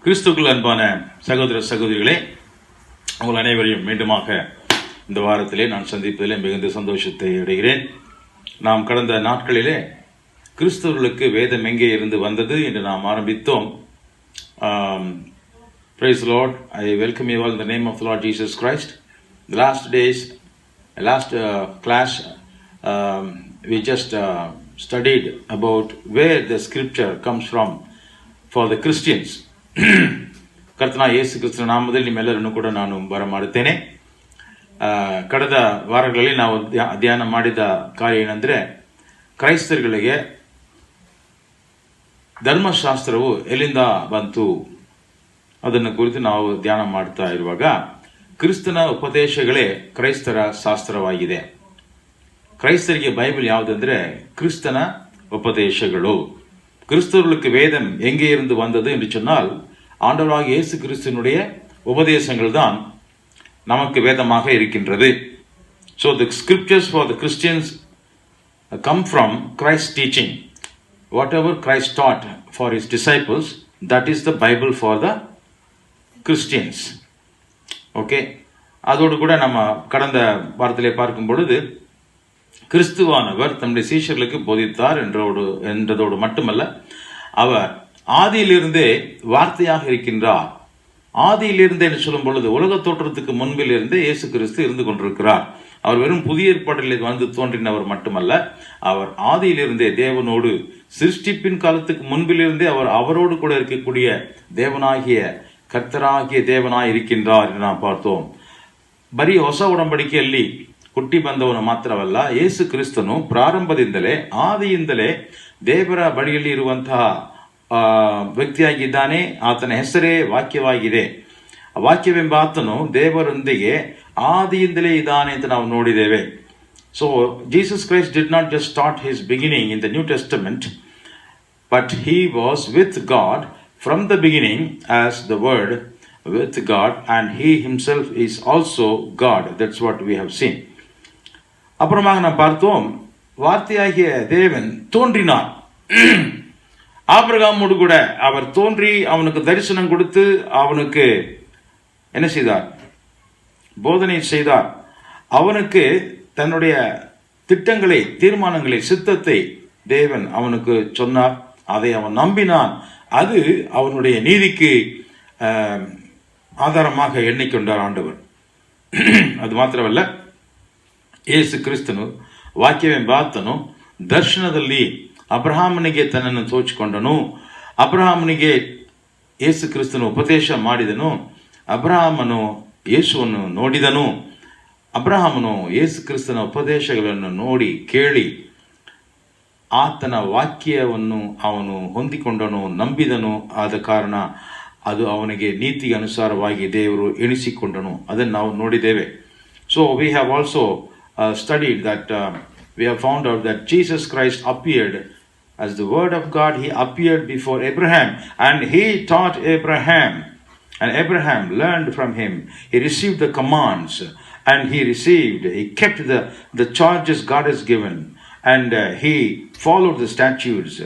கிறிஸ்துக்குள் அன்பான சகோதர சகோதரிகளே, உங்கள் அனைவரையும் மீண்டுமாக இந்த வாரத்திலே நான் சந்திப்பதிலே மிகுந்த சந்தோஷத்தை அடைகிறேன். நாம் கடந்த நாட்களிலே கிறிஸ்தவர்களுக்கு வேதம் எங்கே இருந்து வந்தது என்று நாம் ஆரம்பித்தோம். Praise the Lord. I welcome you all in the name of the Lord Jesus Christ. The last class, we just studied about where the scripture comes from for the Christians. ಕರ್ತನ ಯೇಸು ಕ್ರಿಸ್ತನ ನಾಮದಲ್ಲಿ ನಿಮ್ಮೆಲ್ಲರನ್ನು ಕೂಡ ನಾನು ಬರಮಾಡುತ್ತೇನೆ. ಕಳೆದ ವಾರಗಳಲ್ಲಿ ನಾವು ಧ್ಯಾನ ಮಾಡಿದ ಕಾರ್ಯ ಏನಂದ್ರೆ, ಕ್ರೈಸ್ತರುಗಳಿಗೆ ಧರ್ಮಶಾಸ್ತ್ರವು ಎಲ್ಲಿಂದ ಬಂತು ಅದನ್ನು ಕುರಿತು ನಾವು ಧ್ಯಾನ ಮಾಡ್ತಾ ಇರುವಾಗ, ಕ್ರಿಸ್ತನ ಉಪದೇಶಗಳೇ ಕ್ರೈಸ್ತರ ಶಾಸ್ತ್ರವಾಗಿದೆ. ಕ್ರೈಸ್ತರಿಗೆ பைபிள் ಯಾವುದಂದ್ರೆ கிறிஸ்தன உபதேசಗಳು. கிறிஸ்தவர்களுக்கு வேதம் எங்கே இருந்து வந்தது என்று சொன்னால், ஆண்டவராகிய இயேசு கிறிஸ்துவினுடைய உபதேசங்கள் தான் நமக்கு வேதமாக இருக்கின்றது. So the scriptures for the Christians come from Christ's teaching. Whatever Christ taught for his disciples, that is the Bible for the Christians. Okay, அதோடு கூட நம்ம கடந்த வாரத்திலே பார்க்கும் பொழுது, கிறிஸ்துவானவர் தம்முடைய சீஷர்களுக்கு போதித்தார் என்றதோடு மட்டுமல்ல, அவர் ஆதியிலிருந்தே வார்த்தையாக இருக்கின்றார். ஆதியிலிருந்தே என்று சொல்லும் பொழுது, உலக தோற்றத்துக்கு முன்பிலிருந்தே இயேசு கிறிஸ்து இருந்து கொண்டிருக்கிறார். அவர் வெறும் புதிய ஏற்பாட்டில் வந்து தோன்றினவர் மட்டுமல்ல, அவர் ஆதியிலிருந்தே தேவனோடு, சிருஷ்டிப்பின் காலத்துக்கு முன்பிலிருந்தே அவரோடு கூட இருக்கக்கூடிய தேவனாகிய கர்த்தராகிய தேவனாய் இருக்கின்றார் என்று நாம் பார்த்தோம். ಬರೀ ಹೊಸ ಒಡಂಬಡಿಕೆಯಲ್ಲಿ ಹುಟ್ಟಿ ಬಂದವನು ಮಾತ್ರವಲ್ಲ, ಯೇಸು ಕ್ರಿಸ್ತನು ಪ್ರಾರಂಭದಿಂದಲೇ ಆದಿಯಿಂದಲೇ ದೇವರ ಬಳಿಯಲ್ಲಿ ಇರುವಂತಹ ವ್ಯಕ್ತಿಯಾಗಿದ್ದಾನೆ. ಆತನ ಹೆಸರೇ ವಾಕ್ಯವಾಗಿದೆ. ವಾಕ್ಯವೆಂಬ ಆತನು ದೇವರೊಂದಿಗೆ ಆದಿಯಿಂದಲೇ ಇದ್ದಾನೆ ಅಂತ ನಾವು ನೋಡಿದ್ದೇವೆ. So Jesus Christ did not just start his beginning in the new Testament, but he was with god from the beginning as the word with God, and he himself is also God. That's what we have seen. அப்புறமாக நாம் பார்த்தோம், வார்த்தையாகிய தேவன் தோன்றினார். ஆபிரகாமோடு கூட அவர் தோன்றி அவனுக்கு தரிசனம் கொடுத்து அவனுக்கு என்ன செய்தார்? போதனை செய்தார். அவனுக்கு தன்னுடைய திட்டங்களை, தீர்மானங்களை, சித்தத்தை தேவன் அவனுக்கு சொன்னார். அதை அவன் நம்பினான். அது அவனுடைய நீதிக்கு ಆಧಾರமாக ಎಣ್ಣಿಕೊಂಡಾರ ಆಂಡವರು. ಅದು ಮಾತ್ರವಲ್ಲ, ಯೇಸು ಕ್ರಿಸ್ತನು ವಾಕ್ಯವೆಂಬ ಆತನು ದರ್ಶನದಲ್ಲಿ ಅಬ್ರಹಾಮನಿಗೆ ತನ್ನನ್ನು ತೋಚಿಕೊಂಡನು. ಅಬ್ರಹಾಮನಿಗೆ ಯೇಸು ಕ್ರಿಸ್ತನು ಉಪದೇಶ ಮಾಡಿದನು. ಅಬ್ರಹಾಮನು ಯೇಸುವನ್ನು ನೋಡಿದನು. ಅಬ್ರಹಾಮನು ಯೇಸು ಕ್ರಿಸ್ತನ ಉಪದೇಶಗಳನ್ನು ನೋಡಿ ಕೇಳಿ ಆತನ ವಾಕ್ಯವನ್ನು ಅವನು ಹೊಂದಿಕೊಂಡನು, ನಂಬಿದನು. ಆದ ಕಾರಣ ಅದು ಅವನಿಗೆ ನೀತಿಗೆ ಅನುಸಾರವಾಗಿ ದೇವರು ಎಣಿಸಿಕೊಂಡನು. ಅದನ್ನು ನಾವು ನೋಡಿದ್ದೇವೆ. So we have also studied that we have found out that Jesus Christ appeared as the word of God. He appeared before Abraham and he taught Abraham, and Abraham learned from him. He received the commands and he kept the charges God has given, and he followed the statutes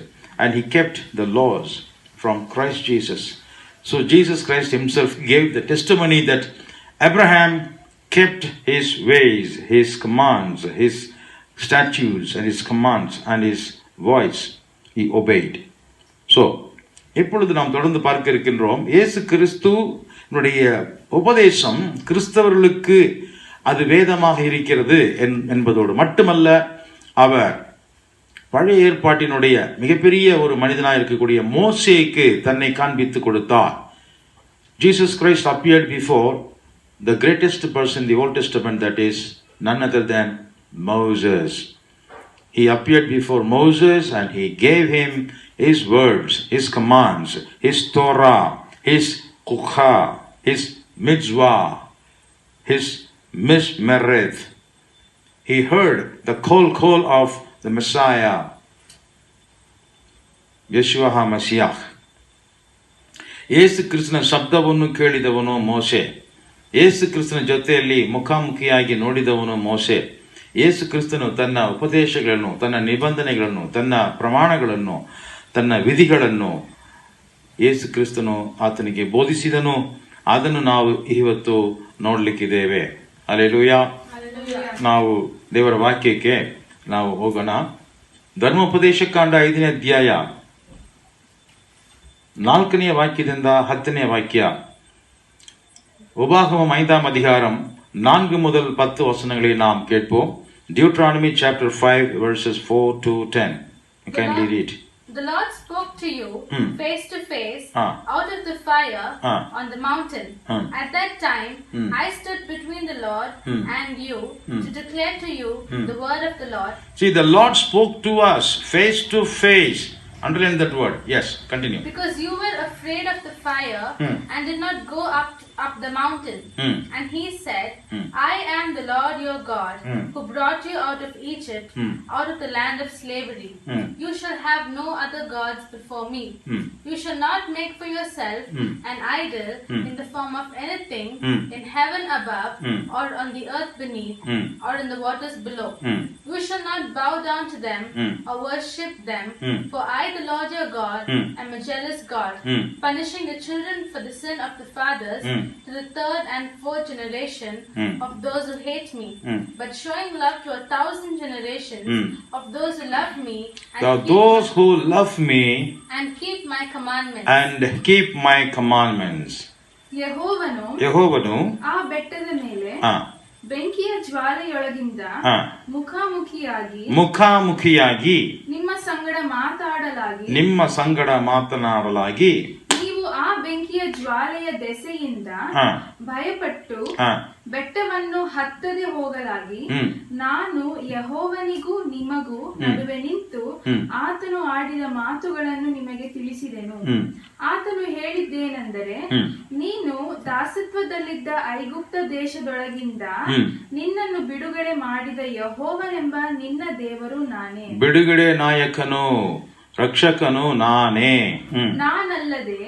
and he kept the laws from Christ Jesus. So Jesus Christ himself gave the testimony that Abraham kept his ways, his commands, his statutes and his commands, and his voice he obeyed. So இப்பொழுது நாம் தொடர்ந்து பார்க்க இருக்கின்றோம், இயேசு கிறிஸ்துவினுடைய உபதேசம் கிறிஸ்தவர்களுக்கு அது வேதமாக இருக்கிறது என்பதோடு மட்டுமல்ல, அவர் பழைய ஏற்பாட்டினுடைய மிகப்பெரிய ஒரு மனிதனாக இருக்கக்கூடிய மோசேக்கு தன்னை காண்பித்து கொடுத்தார். Jesus Christ appeared before the greatest person in the Old Testament, that is none other than Moses. He appeared before Moses and he gave him his words, his commands, his Torah, his Kukha, his Mitzvah, his Mishmereth. He heard the call of the Messiah, Yeshua HaMashiach. ಯೇಸು ಕ್ರಿಸ್ತನ ಶಬ್ದವನ್ನು ಕೇಳಿದವನು ಮೋಶೆ. ಯೇಸು ಕ್ರಿಸ್ತನ ಜೊತೆಯಲ್ಲಿ ಮುಖಾಮುಖಿಯಾಗಿ ನೋಡಿದವನು ಮೋಶೆ. ಯೇಸು ಕ್ರಿಸ್ತನು ತನ್ನ ಉಪದೇಶಗಳನ್ನು, ತನ್ನ ನಿಬಂಧನೆಗಳನ್ನು, ತನ್ನ ಪ್ರಮಾಣಗಳನ್ನು, ತನ್ನ ವಿಧಿಗಳನ್ನು ಯೇಸು ಕ್ರಿಸ್ತನು ಆತನಿಗೆ ಬೋಧಿಸಿದನು. ಅದನ್ನು ನಾವು ಇವತ್ತು ನೋಡ್ಲಿಕ್ಕಿದ್ದೇವೆ. ಹಲ್ಲೆಲೂಯಾ. ನಾವು ದೇವರ ವಾಕ್ಯಕ್ಕೆ ನಾವು ಹೋಗೋಣ. ಧರ್ಮೋಪದೇಶ ಕಾಂಡ 5ನೇ ಅಧ್ಯಾಯ 4ನೇ ವಾಕ್ಯದಿಂದ 10ನೇ ವಾಕ್ಯ. உபாகமம் 5ஆம் அதிகாரம் 4 முதல் 10 வசனங்களை நாம் கேட்போம். Deuteronomy chapter 5 verses 4 to 10. You can read it. The Lord spoke to you face to face out of the fire on the mountain. At that time, I stood between the Lord and you to declare to you the word of the Lord. See, the Lord spoke to us face to face. Underline that word. Yes, continue. Because you were afraid of the fire and did not go up the mountain. And he said, I am the Lord your God, who brought you out of Egypt, out of the land of slavery. You shall have no other gods before me. You shall not make for yourself an idol in the form of anything in heaven above, or on the earth beneath, or in the waters below. You shall not bow down to them or worship them, for I, the Lord your God, am a jealous God, punishing the children for the sin of the fathers to the 3rd and 4th generation of those who hate me, but showing love to 1,000 generations of those who love me and keep my commandments. ಯೆಹೋವನು ಆ ಬೆಟ್ಟದ ಮೇಲೆ ಬೆಂಕಿಯ ಜ್ವಾಲೆಯೊಳಗಿಂದ ಮುಖಾಮುಖಿಯಾಗಿ ನಿಮ್ಮ ಸಂಗಡ ಮಾತನಾಡಲಾಗಿ ನೀವು ಆ ಬೆಂಕಿಯ ಜ್ವಾಲೆಯ ದೆಸೆಯಿಂದ ಭಯಪಟ್ಟು ಬೆಟ್ಟವನ್ನು ಹತ್ತದೆ ಹೋಗಲಾಗಿ ನಾನು ಯೆಹೋವನಿಗೂ ನಿಮಗೂ ನಡುವೆ ನಿಂತು ಆತನು ಆಡಿದ ಮಾತುಗಳನ್ನು ನಿಮಗೆ ತಿಳಿಸಿದೆನು. ಆತನು ಹೇಳಿದ್ದೇನೆಂದರೆ, ನೀನು ದಾಸತ್ವದಲ್ಲಿದ್ದ ಐಗುಪ್ತ ದೇಶದೊಳಗಿಂದ ನಿನ್ನನ್ನು ಬಿಡುಗಡೆ ಮಾಡಿದ ಯೆಹೋವನೆಂಬ ನಿನ್ನ ದೇವರು ನಾನೇ. ಬಿಡುಗಡೆ ನಾಯಕನು ರಕ್ಷಕನು ನಾನೇ. ನಾನಲ್ಲದೆ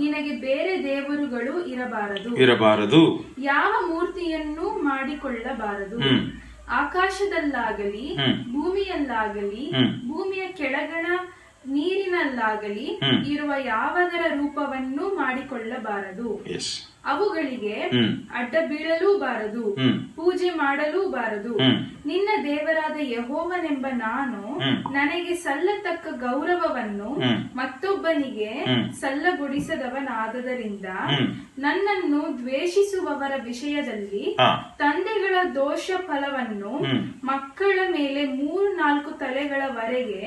ನಿನಗೆ ಬೇರೆ ದೇವರುಗಳು ಇರಬಾರದು. ಯಾವ ಮೂರ್ತಿಯನ್ನು ಮಾಡಿಕೊಳ್ಳಬಾರದು. ಆಕಾಶದಲ್ಲಾಗಲಿ ಭೂಮಿಯಲ್ಲಾಗಲಿ ಭೂಮಿಯ ಕೆಳಗಣ ನೀರಿನಲ್ಲಾಗಲಿ ಇರುವ ಯಾವುದರ ರೂಪವನ್ನು ಮಾಡಿಕೊಳ್ಳಬಾರದು. ಅವುಗಳಿಗೆ ಅಡ್ಡ ಬೀಳಲೂ ಬಾರದು, ಪೂಜೆ ಮಾಡಲೂ ಬಾರದು. ನಿನ್ನ ದೇವರಾದ ಯೆಹೋವನೆಂಬ ನಾನು ನನಗೆ ಸಲ್ಲತಕ್ಕ ಗೌರವವನ್ನು ಮತ್ತೊಬ್ಬನಿಗೆ ಸಲ್ಲಗೊಡಿಸದವನಾದದರಿಂದ ನನ್ನನ್ನು ದ್ವೇಷಿಸುವವರ ವಿಷಯದಲ್ಲಿ ತಂದೆಗಳ ದೋಷ ಫಲವನ್ನು ಮಕ್ಕಳ ಮೇಲೆ 3-4 ತಲೆಗಳವರೆಗೆ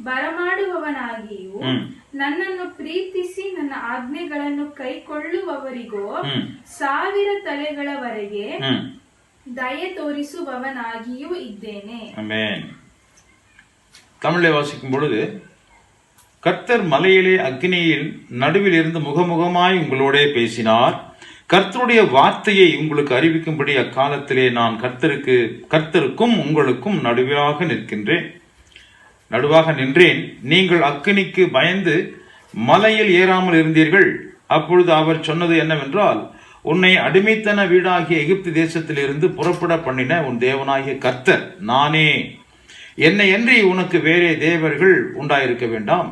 ಬರಮಾಡುವವನಾಗಿಯೂ ನನ್ನನ್ನು ಪ್ರೀತಿಸಿ ನನ್ನ ಆಜ್ಞೆಗಳನ್ನು ಕೈಕೊಳ್ಳುವವರಿಗೋ 1000 ತಲೆಗಳವರೆಗೆ ದಯೆ தோரிசுபவனாகியும் இದ್ದೇனே. ஆமென். தமிழை வாசிக்கும் பொழுது, கர்த்தர் மலையிலே அக்கினியில் நடுவில் இருந்து முகமுகமாய் உங்களோடே பேசினார். கர்த்தருடைய வார்த்தையை உங்களுக்கு அறிவிக்கும்படி அக்காலத்திலே நான் கர்த்தருக்கும் உங்களுக்கும் நடுவாக நின்றேன். நீங்கள் அக்கினிக்கு பயந்து மலையில் ஏறாமல் இருந்தீர்கள். அப்பொழுது அவர் சொன்னது என்னவென்றால், உன்னை அடிமைத்தன வீடாகிய எகிப்து தேசத்திலிருந்து புறப்பட பண்ணின உன் தேவனாகிய கர்த்தர் நானே. என்னை அன்றி உனக்கு வேறே தேவர்கள் உண்டாயிருக்க வேண்டாம்.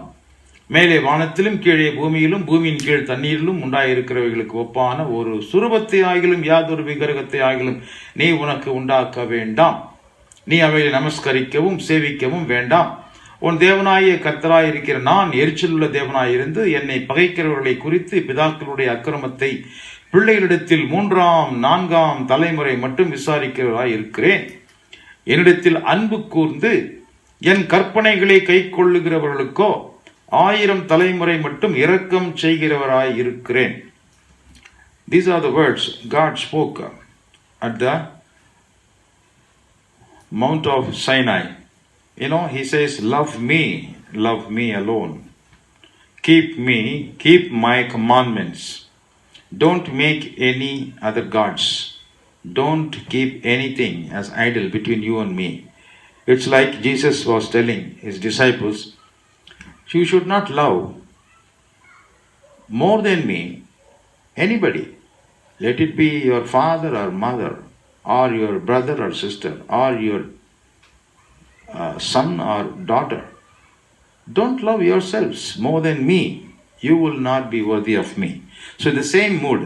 மேலே வானத்திலும் கீழே பூமியிலும் பூமியின் கீழ் தண்ணீரிலும் உண்டாயிருக்கிறவைகளுக்கு ஒப்பான ஒரு சுரூபத்தை ஆகிலும் யாதொரு விக்கிரகத்தை ஆகிலும் நீ உனக்கு உண்டாக்க வேண்டாம். நீ அவைகளை நமஸ்கரிக்கவும் சேவிக்கவும் வேண்டாம். உன் தேவனாய கர்த்தராயிருக்கிற நான் எரிச்சலுள்ள தேவனாயிருந்து என்னை பகைக்கிறவர்களை குறித்து பிதாக்களுடைய அக்கிரமத்தை பிள்ளைகளிடத்தில் 3ஆம் 4ஆம் தலைமுறை மட்டும் விசாரிக்கிறவராய் இருக்கிறேன். என்னிடத்தில் அன்பு கூர்ந்து என் கற்பனைகளை கை கொள்ளுகிறவர்களுக்கோ 1000 தலைமுறை மட்டும் இரக்கம் செய்கிறவராய் இருக்கிறேன். These are the words God spoke at the Mount of Sinai. You know, he says, love me alone. Keep my commandments. Don't make any other gods. Don't keep anything as idol between you and me. It's like Jesus was telling his disciples, you should not love more than me anybody. Let it be your father or mother, or your brother or sister, or your son or daughter. Don't love yourselves more than me. You will not be worthy of me. So in the same mood,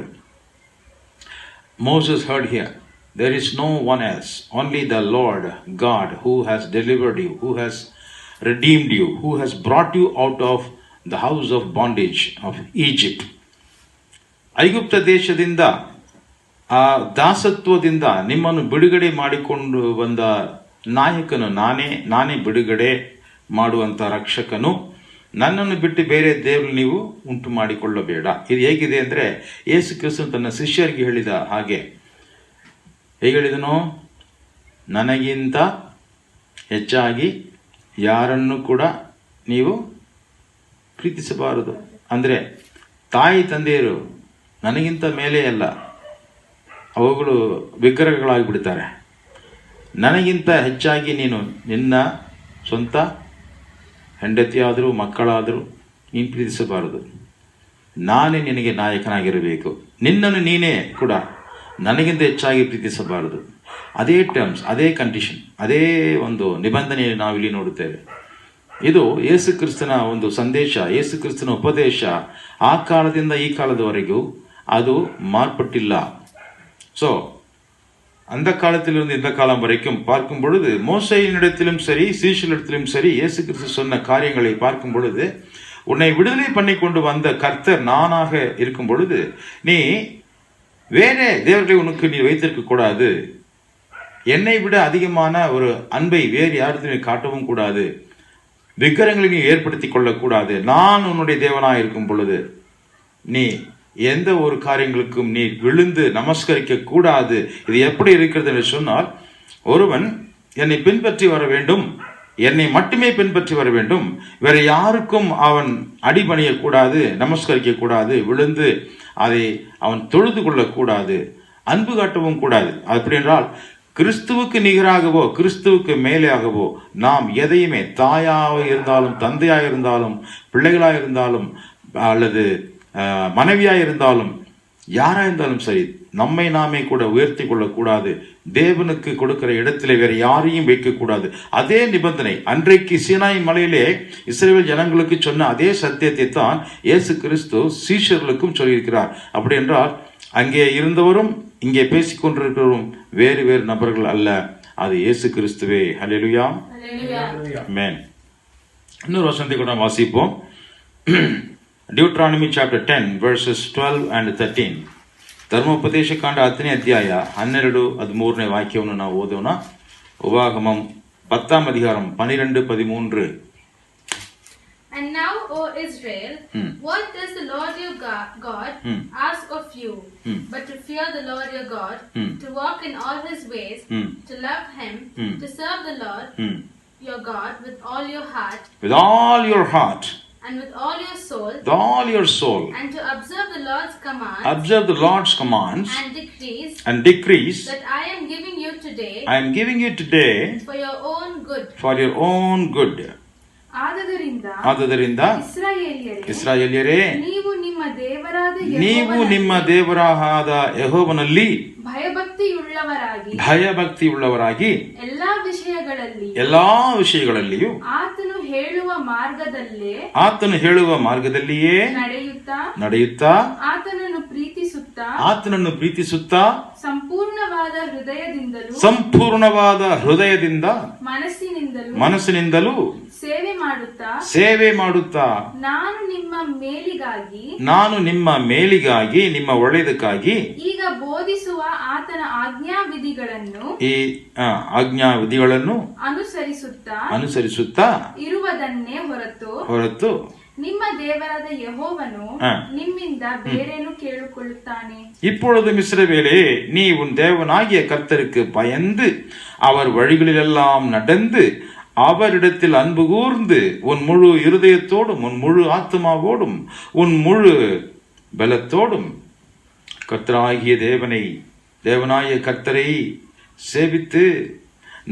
Moses heard here, there is no one else, only the Lord God who has delivered you, who has redeemed you, who has brought you out of the house of bondage of Egypt. ಐಗುಪ್ತ ದೇಶದಿಂದ ಆ ದಾಸತ್ವದಿಂದ ನಿಮ್ಮನ್ನು ಬಿಡುಗಡೆ ಮಾಡಿಕೊಂಡು ಬಂದ ನಾಯಕನು ನಾನೇ ಬಿಡುಗಡೆ ಮಾಡುವಂಥ ರಕ್ಷಕನು. ನನ್ನನ್ನು ಬಿಟ್ಟು ಬೇರೆ ದೇವರು ನೀವು ಉಂಟು ಮಾಡಿಕೊಳ್ಳಬೇಡ. ಇದು ಹೇಗಿದೆ ಅಂದರೆ ಯೇಸು ಕ್ರಿಸ್ತನು ತನ್ನ ಶಿಷ್ಯರಿಗೆ ಹೇಳಿದ ಹಾಗೆ. ಹೇಗೆ ಹೇಳಿದನು? ನನಗಿಂತ ಹೆಚ್ಚಾಗಿ ಯಾರನ್ನು ಕೂಡ ನೀವು ಪ್ರೀತಿಸಬಾರದು. ಅಂದರೆ ತಾಯಿ ತಂದೆಯರು ನನಗಿಂತ ಮೇಲೆ ಅಲ್ಲ, ಅವುಗಳು ವಿಗ್ರಹಗಳಾಗಿಬಿಡ್ತಾರೆ. ನನಗಿಂತ ಹೆಚ್ಚಾಗಿ ನೀನು ನಿನ್ನ ಸ್ವಂತ ಹೆಂಡತಿಯಾದರೂ ಮಕ್ಕಳಾದರೂ ನೀನು ಪ್ರೀತಿಸಬಾರದು. ನಾನೇ ನಿನಗೆ ನಾಯಕನಾಗಿರಬೇಕು. ನಿನ್ನನ್ನು ನೀನೇ ಕೂಡ ನನಗಿಂತ ಹೆಚ್ಚಾಗಿ ಪ್ರೀತಿಸಬಾರದು. ಅದೇ ಟರ್ಮ್ಸ್, ಅದೇ ಕಂಡೀಷನ್, ಅದೇ ಒಂದು ನಿಬಂಧನೆಯನ್ನು ನಾವಿಲ್ಲಿ ನೋಡುತ್ತೇವೆ. ಇದು ಯೇಸು ಕ್ರಿಸ್ತನ ಒಂದು ಸಂದೇಶ, ಯೇಸು ಕ್ರಿಸ್ತನ ಉಪದೇಶ ಆ ಕಾಲದಿಂದ ಈ ಕಾಲದವರೆಗೂ ಅದು மாறுபட்டில்ல. ஸோ அந்த காலத்திலிருந்து இந்த காலம் வரைக்கும் பார்க்கும் பொழுது மோசையினிடத்திலும் சரி சீஷரிடத்திலும் சரி இயேசு கிறிஸ்து சொன்ன காரியங்களை பார்க்கும் பொழுது, உன்னை விடுதலை பண்ணி கொண்டு வந்த கர்த்தர் நானாக இருக்கும் பொழுது நீ வேற தேவர்களை உனக்கு நீ வைத்திருக்க கூடாது. என்னை விட அதிகமான ஒரு அன்பை வேறு யாருக்கு நீ காட்டவும் கூடாது. விக்கிரங்களை நீ ஏற்படுத்தி கொள்ளக்கூடாது. நான் உன்னுடைய தேவனாக இருக்கும் பொழுது நீ எந்த ஒரு காரியங்களுக்கும் நீ விழுந்து நமஸ்கரிக்க கூடாது. இது எப்படி இருக்கிறது என்று சொன்னால், ஒருவன் என்னை பின்பற்றி வர வேண்டும், என்னை மட்டுமே பின்பற்றி வர வேண்டும், வேற யாருக்கும் அவன் அடிபணிய கூடாது, நமஸ்கரிக்க கூடாது, விழுந்து அதை அவன் தொழுது கொள்ளக்கூடாது, அன்பு காட்டவும் கூடாது. அப்படி என்றால் கிறிஸ்துவுக்கு நிகராகவோ கிறிஸ்துவுக்கு மேலேயாகவோ நாம் எதையுமே, தாயாக இருந்தாலும் தந்தையாக இருந்தாலும் பிள்ளைகளாக இருந்தாலும் அல்லது மனைவியாக இருந்தாலும் யாராக இருந்தாலும் சரி, நம்மை நாமே கூட உயர்த்தி கொள்ளக்கூடாது. தேவனுக்கு கொடுக்கிற இடத்திலே வேற யாரையும் வைக்கக்கூடாது. அதே நிபந்தனை அன்றைக்கு சீனாய் மலையிலே இஸ்ரவேல் ஜனங்களுக்கு சொன்ன அதே சத்தியத்தை தான் இயேசு கிறிஸ்து சீஷர்களுக்கும் சொல்லியிருக்கிறார். அப்படி என்றால் அங்கே இருந்தவரும் இங்கே பேசிக்கொண்டிருக்கிறவரும் வேறு வேறு நபர்கள் அல்ல, அது இயேசு கிறிஸ்துவே. ஹல்லேலூயா, ஆமென். இன்னொரு வசனத்தை கூட வாசிப்போம். Deuteronomy chapter 10 verses 12 and 13. ಧರ್ಮೋಪದೇಶ ಕಾಂಡ 10ನೇ ಅಧ್ಯಾಯ 12-13ನೇ ವಾಕ್ಯವನ್ನು ನಾವು ಓದೋಣ. ಉಪಾಗಮಂ 10ಾம் அதிகாரம் 12-13. And now, O Israel, what does the Lord your God ask of you, but to fear the Lord your God, to walk in all his ways, to love him, to serve the Lord your God with all your heart, with all your heart, and with all your soul, with all your soul, and to observe the Lord's commands, observe the Lord's commands, and decrees that I am giving you today, I am giving you today for your own good. For your own good. ಆದುದರಿಂದ ಇಸ್ರಾಯೇಲ್ಯರೇ, ನೀವು ನಿಮ್ಮ ದೇವರಾದ ಯೆಹೋವನಲ್ಲಿ ಭಯಭಕ್ತಿಯುಳ್ಳವರಾಗಿ ಎಲ್ಲಾ ವಿಷಯಗಳಲ್ಲಿಯೂ ಆತನು ಹೇಳುವ ಮಾರ್ಗದಲ್ಲಿಯೇ ನಡೆಯುತ್ತಾ ಆತನನ್ನು ಪ್ರೀತಿಸುತ್ತಾ ಸಂಪೂರ್ಣವಾದ ಹೃದಯದಿಂದ ಮನಸ್ಸಿನಿಂದಲೂ ಸೇವೆ ಮಾಡುತ್ತಾ ನಾನು ನಿಮ್ಮ ಮೇಲಿಗಾಗಿ ನಿಮ್ಮ ಒಳ್ಳೆಯದಕ್ಕಾಗಿ ಈಗ ಬೋಧಿಸುವ ಆತನ ಈ ಆಜ್ಞಾವಿಧಿಗಳನ್ನು ಅನುಸರಿಸುತ್ತಾ ಇರುವುದನ್ನೇ ಹೊರತು ನಿಮ್ಮ ದೇವರಾದ ಯೆಹೋವನು ನಿಮ್ಮಿಂದ ಬೇರೇನು ಕೇಳಿಕೊಳ್ಳುತ್ತಾನೆ. இப்பொழுது இஸ்ரவேலே, நீ உன் தேவனாகிய கர்த்தருக்கு பயந்து அவர் வழிகளிலெல்லாம் நடந்து அவரிடத்தில் அன்பு கூர்ந்து உன் முழு இருதயத்தோடும் உன் முழு ஆத்மாவோடும் உன் முழு பலத்தோடும் கர்த்தராகிய தேவனாகிய கர்த்தரை சேவித்து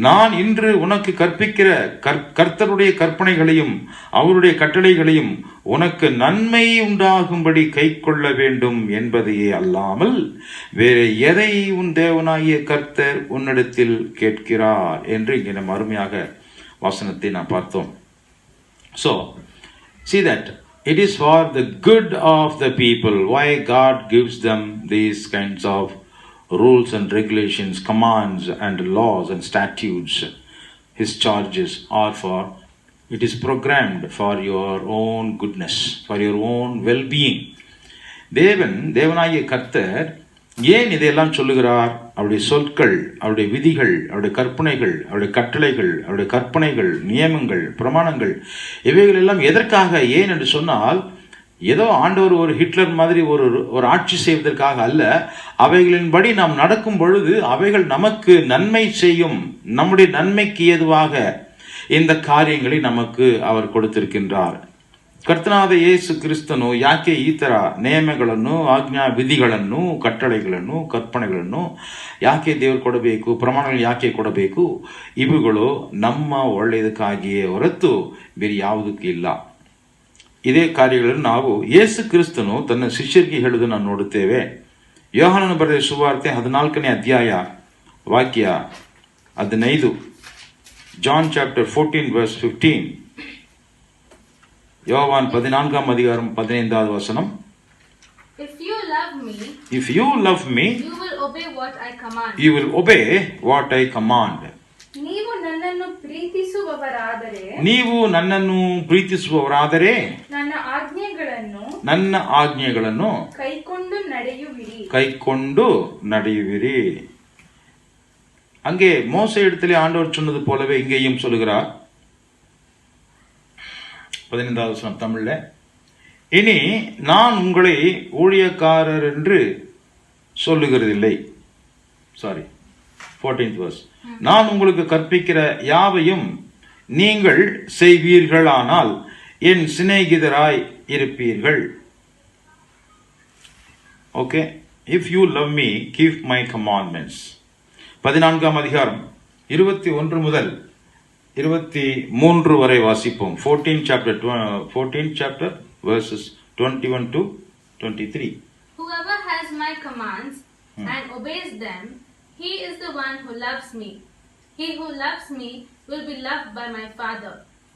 நான் இன்று உனக்கு கற்பிக்கிற கர்த்தருடைய கற்பனைகளையும் அவருடைய கட்டளைகளையும் உனக்கு நன்மை உண்டாகும்படி கை கொள்ள வேண்டும் என்பதையே அல்லாமல் வேறு எதை உன் தேவனாகிய கர்த்தர் உன்னிடத்தில் கேட்கிறார் என்று இங்கே நம்ம அருமையாக வசனத்தை நாம் பார்த்தோம். So see that It is for the good of the people. Why God gives them these kinds of rules and regulations, commands and laws and statutes. His charges are for, it is programmed for your own goodness, for your own well-being. தேவனாகிய கர்த்தர் ஏன் இதையெல்லாம் சொல்லுகிறார்? அவருடைய சொற்கள், அவருடைய விதிகள், அவருடைய கற்பனைகள், அவருடைய கட்டளைகள், அவருடைய கற்பனைகள், நியமங்கள், பிரமாணங்கள், இவைகள் எல்லாம் எதற்காக? ஏன் என்று சொன்னால், ஏதோ ஆண்டவர் ஒரு ஹிட்லர் மாதிரி ஒரு ஆட்சி செய்வதற்காக அல்ல. அவைகளின்படி நாம் நடக்கும் பொழுது அவைகள் நமக்கு நன்மை செய்யும். நம்முடைய நன்மைக்கு ஏதுவாக இந்த காரியங்களை நமக்கு அவர் கொடுத்திருக்கின்றார். ಕರ್ತನಾದ ಯೇಸು ಕ್ರಿಸ್ತನು ಯಾಕೆ ಈ ಥರ ನೇಮಗಳನ್ನು, ಆಜ್ಞಾ ವಿಧಿಗಳನ್ನು, ಕಟ್ಟಳೆಗಳನ್ನು, ಕಲ್ಪನೆಗಳನ್ನು ಯಾಕೆ ದೇವರು ಕೊಡಬೇಕು, ಪ್ರಮಾಣಗಳು ಯಾಕೆ ಕೊಡಬೇಕು? ಇವುಗಳು ನಮ್ಮ ಒಳ್ಳೆಯದಕ್ಕಾಗಿಯೇ ಹೊರತು ಬೇರೆ ಯಾವುದಕ್ಕಿಲ್ಲ. ಇದೇ ಕಾರ್ಯಗಳನ್ನು ನಾವು ಯೇಸು ಕ್ರಿಸ್ತನು ತನ್ನ ಶಿಷ್ಯರಿಗೆ ಹೇಳುವುದನ್ನು ನಾವು ನೋಡುತ್ತೇವೆ. ಯೋಹಾನನು ಬರೆದ ಸುವಾರ್ತೆ 14ನೇ ಅಧ್ಯಾಯ ವಾಕ್ಯ 15. John chapter 14 verse 15. யோவான் 14ஆம் அதிகாரம் 15வது வசனம். If you love me, you will obey what I command. You will obey what I command. ನೀವು ನನ್ನನ್ನು ಪ್ರೀತಿಸುವವರಾದರೆ ನನ್ನ ಆಜ್ಞೆಗಳನ್ನು ಕೈಕೊಂಡು ನಡೆಯುವಿರಿ. அங்கே மோசே இடத்திலே ஆண்டவர் சொன்னது போலவே இங்கேயும் சொல்லுகிறார். 15வது வசனம் தமிழ்ல, இனி நான் உங்களை ஊழியக்காரர் என்று சொல்லுகிறதில்லை. 14th verse. நான் உங்களுக்கு கற்பிக்கிற யாவையும் நீங்கள் செய்வீர்களானால் என் சிநேகிதராய் இருப்பீர்கள். Okay, if you love me, keep my commandments. 14ஆம் அதிகாரம் 21 முதல் 23 வரை வாசிப்போம். 14th chapter verses 21 to 23. Whoever has my commands and obeys them, he is the one who loves me. He who loves me will be loved by my Father,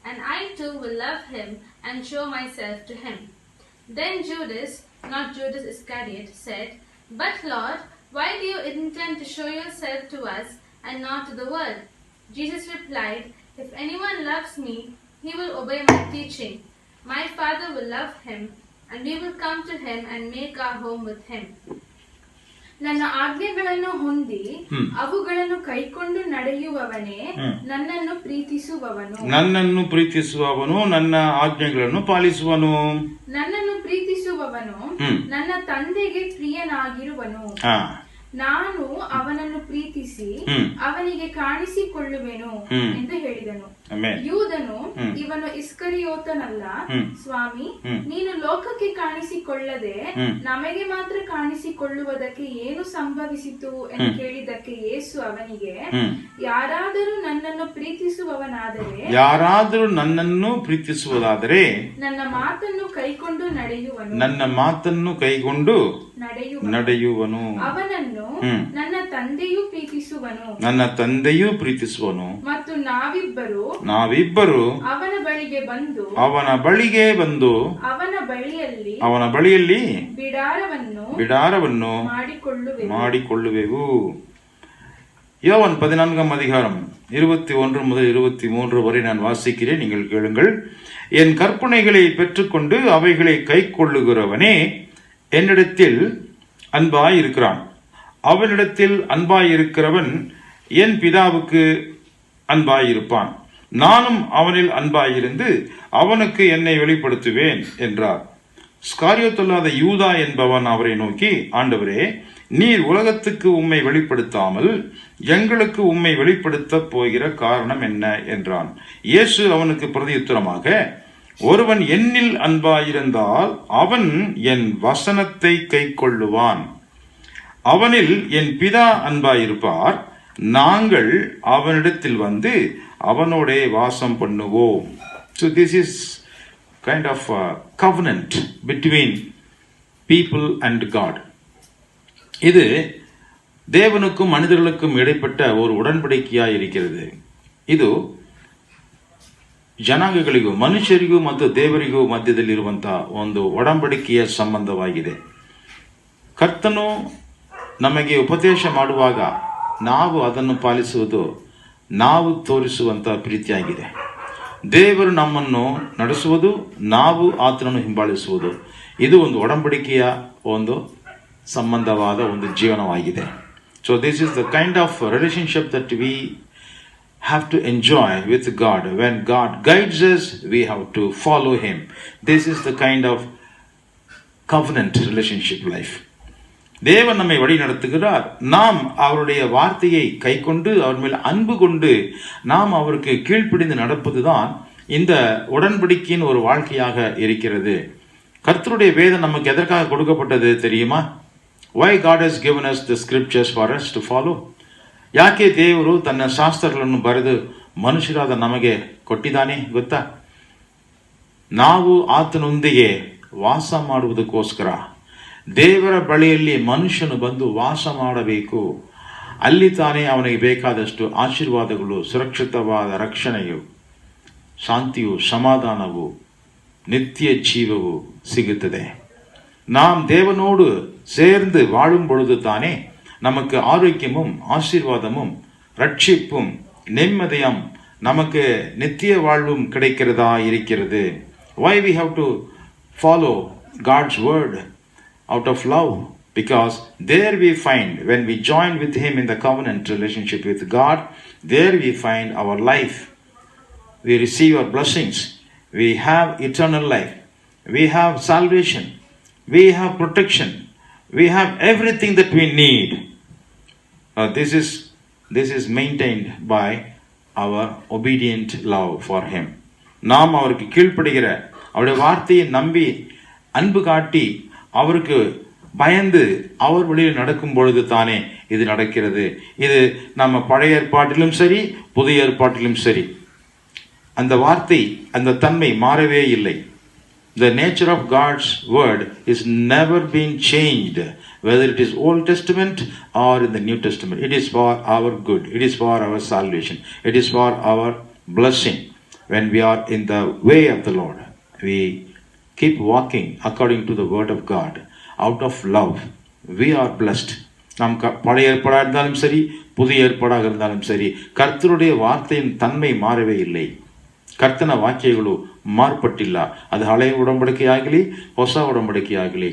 and I too will love him and show myself to him. Then Judas, not Judas Iscariot, said, "But Lord, why do you intend to show yourself to us and not to the world?" Jesus replied, "If anyone loves me, he will obey my teaching. My Father will love him, and we will come to him and make our home with him." ನನ್ನ ಆಜ್ಞೆಗಳನ್ನು ಹೊಂದಿ ಅವುಗಳನ್ನು ಕೈಕೊಂಡು ನಡೆಯುವವನೇ ನನ್ನನ್ನು ಪ್ರೀತಿಸುವವನು ನನ್ನ ಆಜ್ಞೆಗಳನ್ನು ಪಾಲಿಸುವನು. ನನ್ನನ್ನು ಪ್ರೀತಿಸುವವನು ನನ್ನ ತಂದೆಗೆ ಪ್ರಿಯನಾಗಿರುವನು. ನಾನು ಅವನನ್ನು ಪ್ರೀತಿಸಿ ಅವನಿಗೆ ಕಾಣಿಸಿಕೊಳ್ಳುವೆನು ಎಂದು ಹೇಳಿದನು. ಯೂದನು, ಇವನು ಇಸ್ಕರಿಯೋತನಲ್ಲ, ಸ್ವಾಮಿ, ನೀನು ಲೋಕಕ್ಕೆ ಕಾಣಿಸಿಕೊಳ್ಳದೆ ನಮಗೆ ಮಾತ್ರ ಕಾಣಿಸಿಕೊಳ್ಳುವುದಕ್ಕೆ ಏನು ಸಂಭವಿಸಿತು ಎಂದು ಕೇಳಿದ್ದಕ್ಕೆ ಯೇಸು ಅವನಿಗೆ, ಯಾರಾದರೂ ನನ್ನನ್ನು ಪ್ರೀತಿಸುವುದಾದರೆ ನನ್ನ ಮಾತನ್ನು ಕೈಕೊಂಡು ನಡೆಯುವನು. ಅವನನ್ನು ನನ್ನ ತಂದೆಯೂ ಪ್ರೀತಿಸುವನು ಮತ್ತು ನಾವಿಬ್ಬರು ಅವನ ಬಳಿಗೆ ಬಂದು ಅವನ ಬಳಿಯಲ್ಲಿ ಬಿಡಾರವನ್ನು ಮಾಡಿಕೊಳ್ಳುವೆವು. யோவான் 14ஆம் அதிகாரம் 21 முதல் 23 வரை நான் வாசிக்கிறேன், நீங்கள் கேளுங்கள். என் கற்பனைகளை பெற்றுக்கொண்டு அவைகளை கை கொள்ளுகிறவனே என்னிடத்தில் அன்பாயிருக்கிறான். அவனிடத்தில் அன்பாயிருக்கிறவன் என் பிதாவுக்கு அன்பாயிருப்பான். நானும் அவனில் அன்பாயிருந்து அவனுக்கு என்னை வெளிப்படுத்துவேன் என்றார். ஸ்காரியோத்தல்லாத யூதா என்பவன் அவரை நோக்கி, ஆண்டவரே, நீர் உலகத்துக்கு உம்மை வெளிப்படுத்தாமல் எங்களுக்கு உம்மை வெளிப்படுத்த போகிற காரணம் என்ன என்றான். இயேசு அவனுக்கு பிரதியுத்தரமாக, ஒருவன் என்னில் அன்பாயிருந்தால் அவன் என் வசனத்தை கை கொள்ளுவான். அவனில் என் பிதா அன்பாயிருப்பார். நாங்கள் அவனிடத்தில் வந்து அவனோடே வாசம் பண்ணுவோம். So this is kind of a covenant between people and God. இது தேவனுக்கும் மனிதர்களுக்கும் இடைப்பட்ட ஒரு உடன்படிக்கையாய் இருக்கிறது. இது ಜನಾಂಗಗಳಿಗೂ ಮನುಷ್ಯರಿಗೂ ಮತ್ತು ದೇವರಿಗೂ ಮಧ್ಯದಲ್ಲಿರುವಂತಹ ಒಂದು ಒಡಂಬಡಿಕೆಯ ಸಂಬಂಧವಾಗಿದೆ. ಕರ್ತನು ನಮಗೆ ಉಪದೇಶ ಮಾಡುವಾಗ ನಾವು ಅದನ್ನು ಪಾಲಿಸುವುದು ನಾವು ತೋರಿಸುವಂತಹ ಪ್ರೀತಿಯಾಗಿದೆ. ದೇವರು ನಮ್ಮನ್ನು ನಡೆಸುವುದು, ನಾವು ಆತನನ್ನು ಹಿಂಬಾಲಿಸುವುದು, ಇದು ಒಂದು ಒಡಂಬಡಿಕೆಯ ಒಂದು ಸಂಬಂಧವಾದ ಒಂದು ಜೀವನವಾಗಿದೆ. So this is the kind of relationship that we have to enjoy with God. When God guides us, we have to follow Him. This is the kind of covenant relationship life. தேவன் நம்மை வழி நடத்துகிறார். நாம் அவருடைய வார்த்தையை கை கொண்டு அவர் மேல் அன்பு கொண்டு நாம் அவருக்கு கீழ்ப்படிந்து நடப்பதுதான் இந்த உடன்படிக்கையின் ஒரு வாழ்க்கையாக இருக்கிறது. கர்த்தருடைய வேதம் நமக்கு எதற்காக கொடுக்கப்பட்டது தெரியுமா? Why God has given us the scriptures for us to follow? ಯಾಕೆ ದೇವರು ತನ್ನ ಶಾಸ್ತ್ರಗಳನ್ನು ಬರೆದು ಮನುಷ್ಯರಾದ ನಮಗೆ ಕೊಟ್ಟಿದ್ದಾನೆ ಗೊತ್ತಾ? ನಾವು ಆತನೊಂದಿಗೆ ವಾಸ ಮಾಡುವುದಕ್ಕೋಸ್ಕರ. ದೇವರ ಬಳಿಯಲ್ಲಿ ಮನುಷ್ಯನು ಬಂದು ವಾಸ ಮಾಡಬೇಕು. ಅಲ್ಲಿ ತಾನೇ ಅವನಿಗೆ ಬೇಕಾದಷ್ಟು ಆಶೀರ್ವಾದಗಳು, ಸುರಕ್ಷಿತವಾದ ರಕ್ಷಣೆಯು, ಶಾಂತಿಯು, ಸಮಾಧಾನವು, நித்திய ஜீவவு சிகுತ್ತದೆ. நாம் தேவனோடு சேர்ந்து வாழும் பொழுது தானே நமக்கு ஆரோக்கியமும் ஆசீர்வாதமும் ரட்சிப்பும் நிம்மதியும் நமக்கு நித்திய வாழ்வும் கிடைக்கிறதா இருக்கிறது. Why we have to follow God's word out of love? Because there we find, when we join with Him in the covenant relationship with God, there we find our life. We receive our blessings. We have eternal life. We have salvation. We have protection. We have everything that we need. This is maintained by our obedient love for Him. நாம் அவருக்கு கீழ்ப்படுகிற, அவருடைய வார்த்தையை நம்பி அன்பு காட்டி அவருக்கு பயந்து அவர் வழியில் நடக்கும் பொழுது தானே இது நடக்கிறது. இது நம்ம பழைய ஏற்பாட்டிலும் சரி, புதிய ஏற்பாட்டிலும் சரி, அந்த வார்த்தை, அந்த தன்மை மாறவே இல்லை. The nature of God's word is never been changed, whether it is Old Testament or in the New Testament. It is for our good. It is for our salvation. It is for our blessing. When we are in the way of the Lord, we keep walking according to the word of God. Out of love, we are blessed. நாம் பழைய ஏற்பாடாக இருந்தாலும் சரி, புதிய ஏற்பாடாக இருந்தாலும் சரி, கர்த்தருடைய வார்த்தையின் தன்மை மாறவே இல்லை. ಕರ್ತನ ವಾಕ್ಯಗಳು ಮಾರ್ಪಟ್ಟಿಲ್ಲ. ಅದು ಹಳೆಯ ಒಡಂಬಡಿಕೆ ಆಗಲಿ, ಹೊಸ ಒಡಂಬಡಿಕೆ ಆಗಲಿ,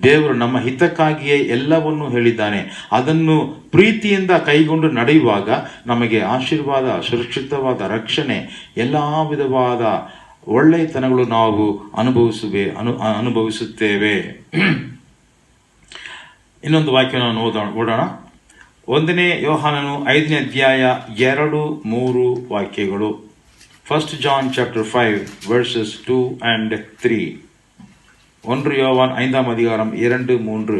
ದೇವರು ನಮ್ಮ ಹಿತಕ್ಕಾಗಿಯೇ ಎಲ್ಲವನ್ನೂ ಹೇಳಿದ್ದಾನೆ. ಅದನ್ನು ಪ್ರೀತಿಯಿಂದ ಕೈಗೊಂಡು ನಡೆಯುವಾಗ ನಮಗೆ ಆಶೀರ್ವಾದ, ಸುರಕ್ಷಿತವಾದ ರಕ್ಷಣೆ, ಎಲ್ಲ ವಿಧವಾದ ಒಳ್ಳೆಯತನಗಳು ನಾವು ಅನುಭವಿಸುತ್ತೇವೆ. ಇನ್ನೊಂದು ವಾಕ್ಯ ನಾವು ಓಡೋಣ. 1 ಯೋಹಾನನು 5ನೇ ಅಧ್ಯಾಯ 2-3 ವಾಕ್ಯಗಳು. 1 John chapter 5 verses 2 and 3. 1 யோவான் 5ஆம் அதிகாரம் 2-3.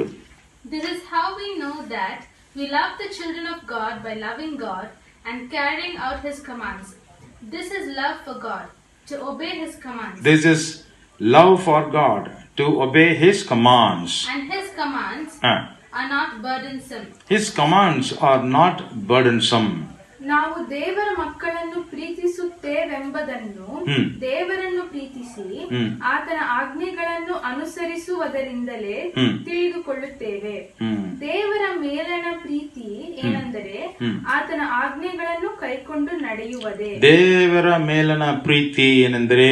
This is how we know that we love the children of God, by loving God and carrying out His commands. This is love for God, to obey His commands. This is love for God, to obey His commands. And His commands are not burdensome. His commands are not burdensome. ನಾವು ದೇವರ ಮಕ್ಕಳನ್ನು ಪ್ರೀತಿಸುತ್ತೇವೆಂಬುದನ್ನು ದೇವರನ್ನು ಪ್ರೀತಿಸಿ ಆತನ ಆಜ್ಞೆಗಳನ್ನು ಅನುಸರಿಸುವುದರಿಂದಲೇ ತಿಳಿದುಕೊಳ್ಳುತ್ತೇವೆ. ದೇವರ ಮೇಲಣ ಪ್ರೀತಿ ಏನೆಂದರೆ ಆತನ ಆಜ್ಞೆಗಳನ್ನು ಕೈಕೊಂಡು ನಡೆಯುವುದೇ. ದೇವರ ಮೇಲನ ಪ್ರೀತಿ ಏನೆಂದರೆ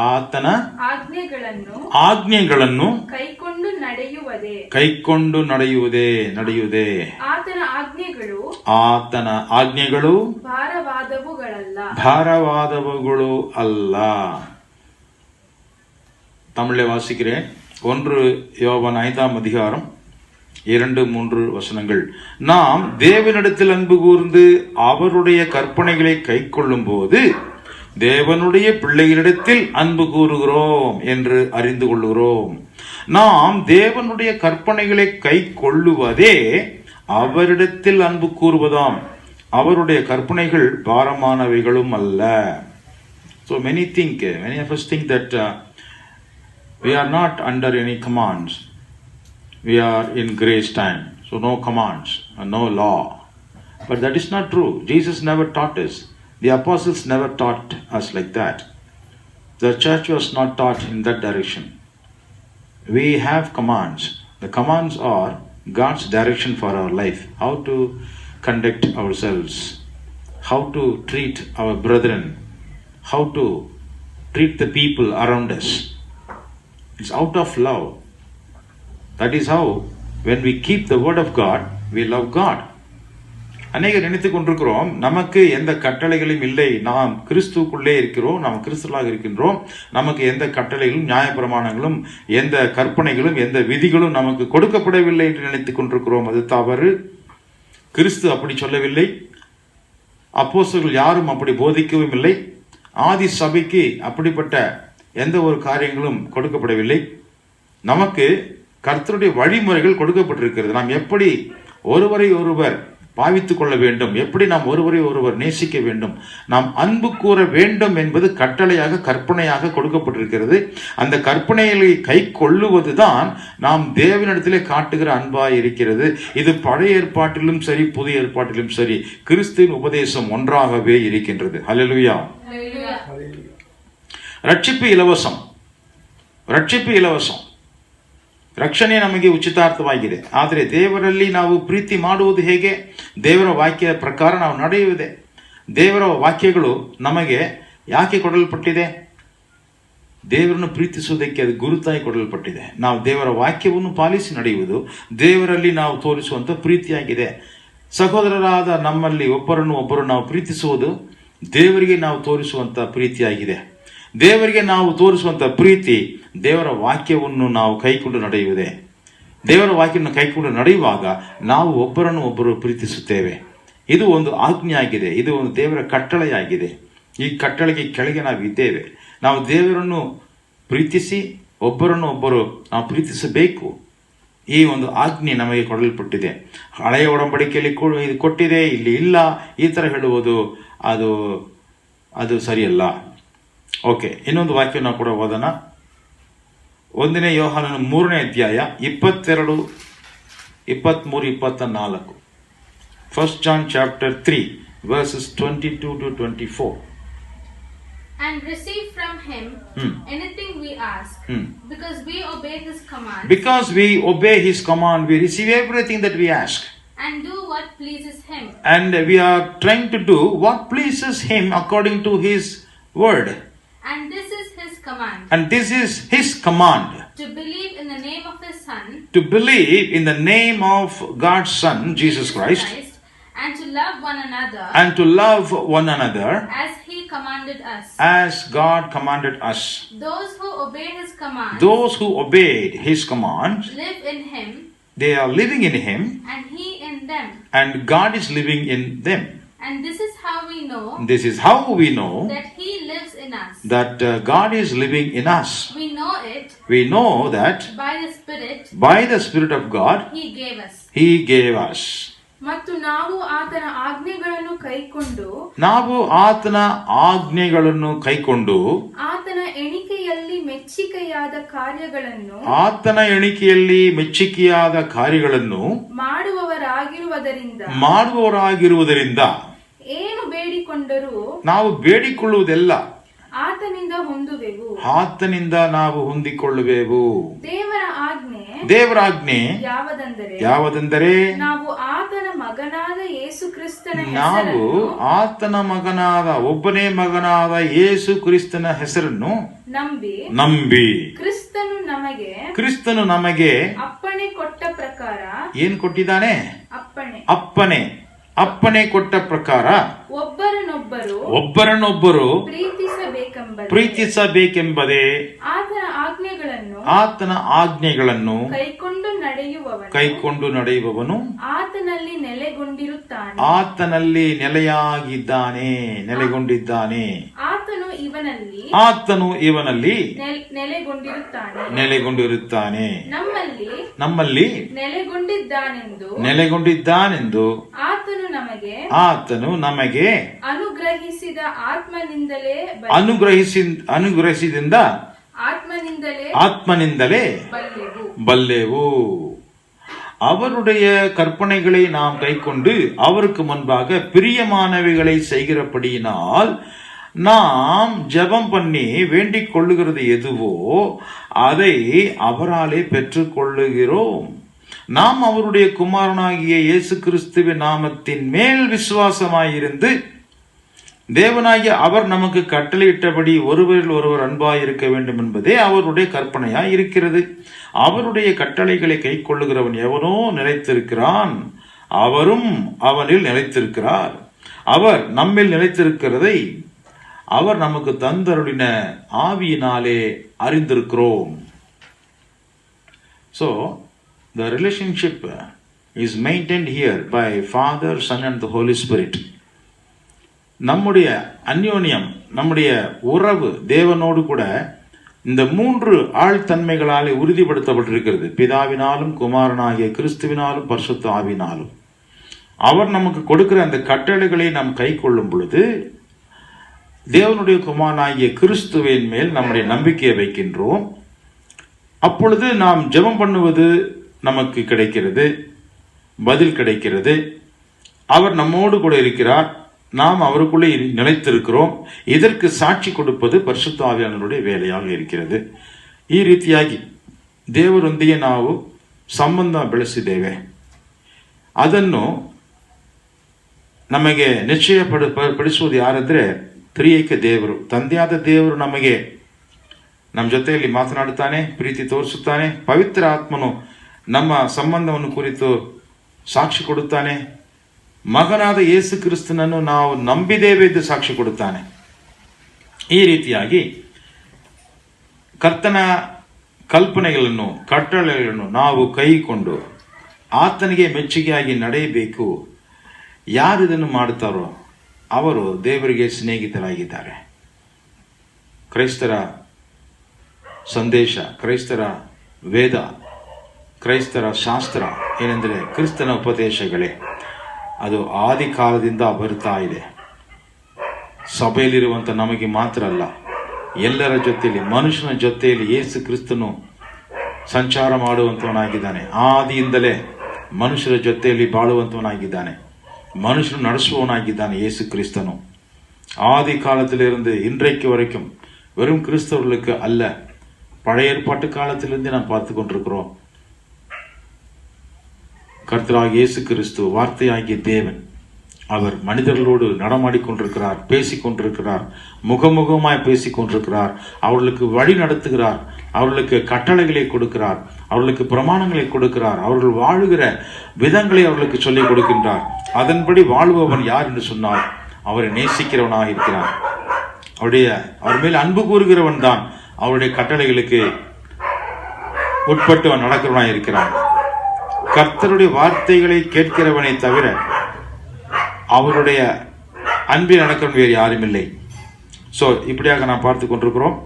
ಆತನ ಆಜ್ಞೆಗಳನ್ನು ಕೈಕೊಂಡು ನಡೆಯುವುದೇ. ಆತನ ಆಜ್ಞೆಗಳು ಭಾರವಾದವುಗಳು ಅಲ್ಲ. தமிழை வாசிக்கிறேன். 1 யோவான் 5ஆம் அதிகாரம் 2-3 வசனங்கள். நாம் தேவனிடத்தில் அன்பு கூர்ந்து அவருடைய கற்பனைகளை கை கொள்ளும் போது தேவனுடைய பிள்ளைகளிடத்தில் அன்பு கூறுகிறோம் என்று அறிந்து கொள்கிறோம். நாம் தேவனுடைய கற்பனைகளை கை கொள்ளுவதே அவரிடத்தில் அன்பு கூறுவதாம். அவருடைய கற்பனைகள் பாரமானவைகளும் அல்ல. So many of us think that we are not under any commands. We are in grace time, so no commands and no law. But that is not true. Jesus never taught us The apostles never taught us like that. The church was not taught in that direction. We have commands. The commands are God's direction for our life. How to conduct ourselves. How to treat our brethren. How to treat the people around us. It's out of love. That is how, when we keep the word of God, we love God. அநேகர் நினைத்துக் கொண்டிருக்கிறோம், நமக்கு எந்த கட்டளைகளும் இல்லை, நாம் கிறிஸ்துக்குள்ளே இருக்கிறோம், நாம் கிறிஸ்துவாக இருக்கின்றோம், நமக்கு எந்த கட்டளைகளும் நியாயப்பிரமாணங்களும் எந்த கற்பனைகளும் எந்த விதிகளும் நமக்கு கொடுக்கப்படவில்லை என்று நினைத்துக் கொண்டிருக்கிறோம். அது தவறு. கிறிஸ்து அப்படி சொல்லவில்லை. அப்போஸ்தலர்கள் யாரும் அப்படி போதிக்கவும் இல்லை. ஆதி சபைக்கு அப்படிப்பட்ட எந்த ஒரு காரியங்களும் கொடுக்கப்படவில்லை. நமக்கு கர்த்தருடைய வழிமுறைகள் கொடுக்கப்பட்டிருக்கிறது. நாம் எப்படி ஒருவரை ஒருவர் பாவித்துக் கொள்ள வேண்டும், எப்படி நாம் ஒருவரை ஒருவர் நேசிக்க வேண்டும், நாம் அன்பு கூற வேண்டும் என்பது கட்டளையாக கற்பனையாக கொடுக்கப்பட்டிருக்கிறது. அந்த கற்பனைகளை கை கொள்ளுவதுதான் நாம் தேவனிடத்திலே காட்டுகிற அன்பாய் இருக்கிறது. இது பழைய ஏற்பாட்டிலும் சரி புதிய ஏற்பாட்டிலும் சரி கிறிஸ்துவின் உபதேசம் ஒன்றாகவே இருக்கின்றது. ஹல்லேலூயா. ರಕ್ಷಿಪು ಇಲವಸಂ. ರಕ್ಷಿಪು ಇಲವಸಂ. ರಕ್ಷಣೆ ನಮಗೆ ಉಚಿತಾರ್ಥವಾಗಿದೆ. ಆದರೆ ದೇವರಲ್ಲಿ ನಾವು ಪ್ರೀತಿ ಮಾಡುವುದು ಹೇಗೆ? ದೇವರ ವಾಕ್ಯ ಪ್ರಕಾರ ನಾವು ನಡೆಯುವುದೇ. ದೇವರ ವಾಕ್ಯಗಳು ನಮಗೆ ಯಾಕೆ ಕೊಡಲ್ಪಟ್ಟಿದೆ? ದೇವರನ್ನು ಪ್ರೀತಿಸುವುದಕ್ಕೆ ಅದು ಗುರುತಾಗಿ ಕೊಡಲ್ಪಟ್ಟಿದೆ. ನಾವು ದೇವರ ವಾಕ್ಯವನ್ನು ಪಾಲಿಸಿ ನಡೆಯುವುದು ದೇವರಲ್ಲಿ ನಾವು ತೋರಿಸುವಂತ ಪ್ರೀತಿಯಾಗಿದೆ. ಸಹೋದರರಾದ ನಮ್ಮಲ್ಲಿ ಒಬ್ಬರನ್ನು ಒಬ್ಬರು ನಾವು ಪ್ರೀತಿಸುವುದು ದೇವರಿಗೆ ನಾವು ತೋರಿಸುವಂತ ಪ್ರೀತಿಯಾಗಿದೆ. ದೇವರಿಗೆ ನಾವು ತೋರಿಸುವಂತ ಪ್ರೀತಿ ದೇವರ ವಾಕ್ಯವನ್ನು ನಾವು ಕೈಕೊಂಡು ನಡೆಯುವುದೇ. ದೇವರ ವಾಕ್ಯವನ್ನು ಕೈಕೊಂಡು ನಡೆಯುವಾಗ ನಾವು ಒಬ್ಬರನ್ನು ಒಬ್ಬರು ಪ್ರೀತಿಸುತ್ತೇವೆ. ಇದು ಒಂದು ಆಜ್ಞೆಯಾಗಿದೆ. ಇದು ಒಂದು ದೇವರ ಕಟ್ಟಳೆಯಾಗಿದೆ. ಈ ಕಟ್ಟಳೆಗೆ ಕೆಳಗೆ ನಾವು ಇದ್ದೇವೆ. ನಾವು ದೇವರನ್ನು ಪ್ರೀತಿಸಿ ಒಬ್ಬರನ್ನು ಒಬ್ಬರು ನಾವು ಪ್ರೀತಿಸಬೇಕು. ಈ ಒಂದು ಆಜ್ಞೆ ನಮಗೆ ಕೊಡಲ್ಪಟ್ಟಿದೆ. ಹಳೆಯ ಒಡಂಬಡಿಕೆಯಲ್ಲಿ ಇದು ಕೊಟ್ಟಿದೆ, ಇಲ್ಲಿ ಇಲ್ಲ, ಈ ತರ ಹೇಳುವುದು ಅದು ಸರಿಯಲ್ಲ. ಓಕೆ, ಇನ್ನೊಂದು ವಾಕ್ಯ ನಾವು ಕೂಡ ಓದೋಣ. 1 ಯೋಹಾನನ 3ನೇ ಅಧ್ಯಾಯ 22, 23, 24. 1 John chapter 3 verses 22 to 24. And receive from him anything we ask, because we obey his command. Because we obey his command, we receive everything that we ask. And do what pleases him. And we are trying to do what pleases him according to his word. And this is his command. And this is his command. To believe in the name of his son. To believe in the name of God's Son, Jesus Christ. And to love one another. And to love one another. As he commanded us. As God commanded us. Those who obey his command. Those who obeyed his command. Live in him. They are living in him. And he in them. And God is living in them. And this is how we know. This is how we know. That he lives in us. That God is living in us. We know it. We know that. By the Spirit. By the Spirit of God. He gave us. He gave us. ಮತ್ತು ನಾವು ಆತನ ಆಜ್ಞೆಗಳನ್ನು ಕೈಕೊಂಡು ಆತನ ಎಣಿಕೆಯಲ್ಲಿ ಮೆಚ್ಚಿಕೆಯಾದ ಕಾರ್ಯಗಳನ್ನು ಮಾಡುವವರಾಗಿರುವುದರಿಂದ ಏನು ಬೇಡಿಕೊಂಡರೂ ನಾವು ಬೇಡಿಕೊಳ್ಳುವುದೆಲ್ಲ ಆತನಿಂದ ನಾವು ಹೊಂದಿಕೊಳ್ಳುವೆವು. ದೇವರ ಆಜ್ಞೆ ಯಾವುದೆಂದರೆ ನಾವು ಆತನ ಮಗನಾದ ಒಬ್ಬನೇ ಮಗನಾದ ಯೇಸು ಕ್ರಿಸ್ತನ ಹೆಸರನ್ನು ನಂಬಿ ಕ್ರಿಸ್ತನು ನಮಗೆ ಅಪ್ಪಣೆ ಕೊಟ್ಟ ಪ್ರಕಾರ ಏನು ಕೊಟ್ಟಿದ್ದಾನೆ? ಅಪ್ಪಣೆ ಕೊಟ್ಟ ಪ್ರಕಾರ ಒಬ್ಬರನ್ನೊಬ್ಬರು ಪ್ರೀತಿಸಬೇಕೆಂಬುದೇ ಆತನ ಆಜ್ಞೆಗಳನ್ನು ಕೈಕೊಂಡು ನಡೆಯುವವನು ಆತನಲ್ಲಿ ನೆಲೆಗೊಂಡಿದ್ದಾನೆ. ಆತನು ಇವನಲ್ಲಿ ನೆಲೆಗೊಂಡಿರುತ್ತಾನೆ. ನಮ್ಮಲ್ಲಿ ನೆಲೆಗೊಂಡಿದ್ದಾನೆಂದು ಆತನು ನಮಗೆ ಅನುಗ್ರಹಿಸಿದಿಂದ ಆತ್ಮನಿಂದಲೇ ಬಲ್ಲೆವು. அவருடைய கற்பனைகளை நாம் கைக்கொண்டு அவருக்கு முன்பாக பிரியமானவைகளை செய்கிறபடியினால் நாம் ஜெபம் பண்ணி வேண்டிக் கொள்ளுகிறது எதுவோ அதை அவராலே பெற்றுக் கொள்ளுகிறோம். நாம் அவருடைய குமாரனாகிய இயேசு கிறிஸ்துவின் நாமத்தின் மேல் விசுவாசமாயிருந்து தேவனாகிய அவர் நமக்கு கட்டளையிட்டபடி ஒருவரில் ஒருவர் அன்பாய் இருக்க வேண்டும் என்பதே அவருடைய கற்பனையாய் இருக்கிறது. அவருடைய கட்டளைகளை கை கொள்ளுகிறவன் எவனோ நிலைத்திருக்கிறான், அவரும் அவனில் நிலைத்திருக்கிறார். அவர் நம்மில் நிலைத்திருக்கிறதை அவர் நமக்கு தந்தருளின ஆவியினாலே அறிந்திருக்கிறோம். So the relationship is maintained here by Father, Son and the Holy Spirit. நம்முடைய அந்யோன்யம், நம்முடைய உறவு தேவனோடு கூட இந்த 3 ஆழ்தன்மைகளாலே உறுதிப்படுத்தப்பட்டிருக்கிறது. பிதாவினாலும், குமாரனாகிய கிறிஸ்துவினாலும், பரிசுத்த ஆவியினாலும். அவர் நமக்கு கொடுக்கிற அந்த கட்டளைகளை நாம் கை கொள்ளும் பொழுது தேவனுடைய குமாரனாகிய கிறிஸ்துவின் மேல் நம்முடைய நம்பிக்கையை வைக்கின்றோம். அப்பொழுது நாம் ஜெபம் பண்ணுவது நமக்கு கிடைக்கிறது, பதில் கிடைக்கிறது. அவர் நம்மோடு கூட இருக்கிறார், நாம் அவருக்குள்ளே நிலைத்திருக்கிறோம். இதற்கு சாட்சி கொடுப்பது பரிசுத்த ಆವಿಯಾನವರುடைய வேலையாக இருக்கிறது. ಈ ರೀತಿಯಾಗಿ ದೇವರೊಂದಿಗೆ ನಾವು ಸಂಬಂಧ ಬೆಳೆಸಿದ್ದೇವೆ. ಅದನ್ನು ನಮಗೆ ನಿಶ್ಚಯಪಡಿಸುವುದು ಯಾರಂದ್ರೆ ತ್ರಿಯೇಕ ದೇವರು. ತಂದೆಯಾದ ದೇವರು ನಮಗೆ ನಮ್ಮ ಜೊತೆಯಲ್ಲಿ ಮಾತನಾಡುತ್ತಾನೆ, ಪ್ರೀತಿ ತೋರಿಸುತ್ತಾನೆ. ಪವಿತ್ರ ಆತ್ಮನು ನಮ್ಮ ಸಂಬಂಧವನ್ನು ಕುರಿತು ಸಾಕ್ಷಿ ಕೊಡುತ್ತಾನೆ. ಮಗನಾದ ಯೇಸು ಕ್ರಿಸ್ತನನ್ನು ನಾವು ನಂಬಿದ್ದೇವೆ ಎಂದು ಸಾಕ್ಷಿ ಕೊಡುತ್ತಾನೆ. ಈ ರೀತಿಯಾಗಿ ಕರ್ತನ ಕಲ್ಪನೆಗಳನ್ನು, ಕಟ್ಟಳೆಗಳನ್ನು ನಾವು ಕೈಕೊಂಡು ಆತನಿಗೆ ಮೆಚ್ಚುಗೆಯಾಗಿ ನಡೆಯಬೇಕು. ಯಾರು ಇದನ್ನು ಮಾಡುತ್ತಾರೋ ಅವರು ದೇವರಿಗೆ ಸ್ನೇಹಿತರಾಗಿದ್ದಾರೆ. ಕ್ರೈಸ್ತರ ಸಂದೇಶ, ಕ್ರೈಸ್ತರ ವೇದ, ಕ್ರೈಸ್ತರ ಶಾಸ್ತ್ರ ಏನೆಂದರೆ ಕ್ರಿಸ್ತನ ಉಪದೇಶಗಳೇ. ಅದು ಆದಿ ಕಾಲದಿಂದ ಬರ್ತಾ ಇದೆ. ಸಭೆಯಲ್ಲಿರುವಂಥ ನಮಗೆ ಮಾತ್ರ ಅಲ್ಲ, ಎಲ್ಲರ ಜೊತೆಯಲ್ಲಿ, ಮನುಷ್ಯನ ಜೊತೆಯಲ್ಲಿ ಯೇಸು ಕ್ರಿಸ್ತನು ಸಂಚಾರ ಮಾಡುವಂತವನಾಗಿದ್ದಾನೆ. ಆದಿಯಿಂದಲೇ ಮನುಷ್ಯರ ಜೊತೆಯಲ್ಲಿ ಬಾಳುವಂತವನಾಗಿದ್ದಾನೆ, மனுஷன் நடசுவனாகிದ್ದಾನೆ இயேசு கிறிஸ்தனும். ஆதி காலத்திலிருந்து இன்றைக்கு வரைக்கும் வெறும் கிறிஸ்தவர்களுக்கு அல்ல, பழைய ஏற்பாட்டு காலத்திலிருந்து நாம் பார்த்து கொண்டிருக்கிறோம். கர்த்தராகிய இயேசு கிறிஸ்து வார்த்தையாகிய தேவன், அவர் மனிதர்களோடு நடமாடிக்கொண்டிருக்கிறார், பேசிக்கொண்டிருக்கிறார், முகமுகமாய் பேசிக்கொண்டிருக்கிறார். அவர்களுக்கு வழி நடத்துகிறார், அவர்களுக்கு கட்டளைகளை கொடுக்கிறார், அவர்களுக்கு பிரமாணங்களை கொடுக்கிறார், அவர்கள் வாழுகிற விதங்களை அவர்களுக்கு சொல்லிக் கொடுக்கின்றார். அதன்படி வாழ்பவன் யார் என்று சொன்னால் அவரை நேசிக்கிறவனாக இருக்கிறான். அவர் மேல் அன்பு கூறுகிறவன் தான் அவருடைய கட்டளைகளுக்கு உட்பட்டு நடக்கிறவனாக இருக்கிறான். கர்த்தருடைய வார்த்தைகளை கேட்கிறவனை தவிர அவருடைய அன்பில் நடக்கிறவன் வேறு யாரும் இல்லை. சோ இப்படியாக நாம் பார்த்து கொண்டிருக்கிறோம்.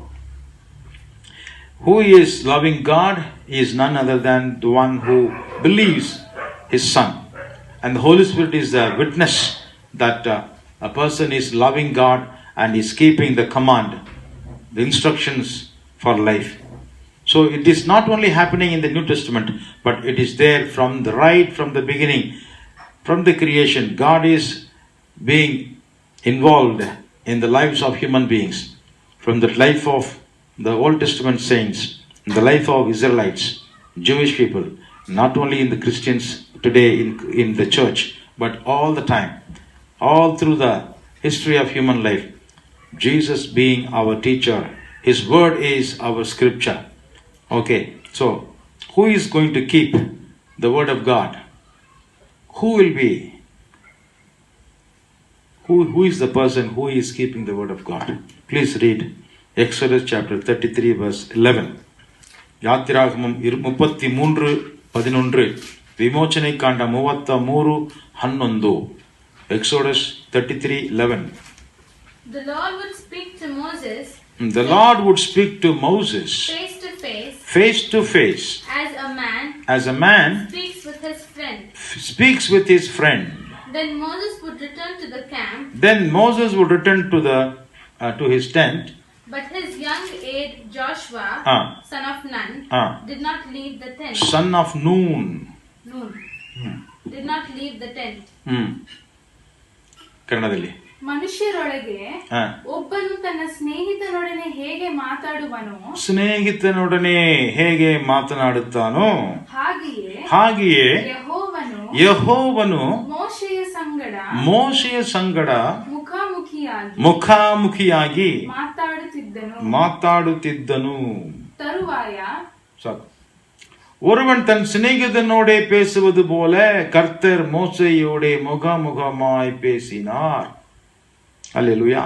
Who is loving God is none other than the one who believes his Son. And the Holy Spirit is the witness that a person is loving God and is keeping the command, the instructions for life. So it is not only happening in the New Testament, but it is there from the beginning, from the creation. God is being involved in the lives of human beings, from the life of the Old Testament saints, the life of Israelites, Jewish people, not only in the Christians today in the church, but all the time, all through the history of human life. Jesus being our teacher, his word is our scripture. Okay, so who is going to keep the word of God? Who will be? Who is the person who is keeping the word of God? Please read Exodus chapter 33 verse 11. யாத்திராகமம் 33:11, விமோச்சனை காண்ட 33:11. Exodus 33:11. The Lord would speak to Moses. The Lord would speak to Moses face to face, as a man speaks with his friend. Then Moses would return to the camp. Then Moses would return to his tent. But his young aide Joshua, son of Nun, did not leave the tent. Son of Nun. noon. Did not leave the tent. ಕನ್ನಡದಲ್ಲಿ ಮನುಷ್ಯರೊಳಗೆ ಹಾ. ಒಬ್ಬನು ತನ್ನ ಸ್ನೇಹಿತನೊಡನೆ ಹೇಗೆ ಮಾತಾಡುವನೋ ಸ್ನೇಹಿತನೊಡನೆ ಹೇಗೆ ಮಾತನಾಡುತ್ತಾನೋ ಹಾಗೆಯೇ ಯೆಹೋವನು ಮೋಶೆಯ ಸಂಗಡ ಮುಖಾಮುಖಿಯಾಗಿ ಮಾತಾಡುತ್ತಿದ್ದನು. ಸಾಕು. ஒருவன் தன் சிநேகிதனோடே பேசுவது போல கர்த்தர் மோசேயோடே முகமுகமாய் பேசினார். அல்லேலூயா,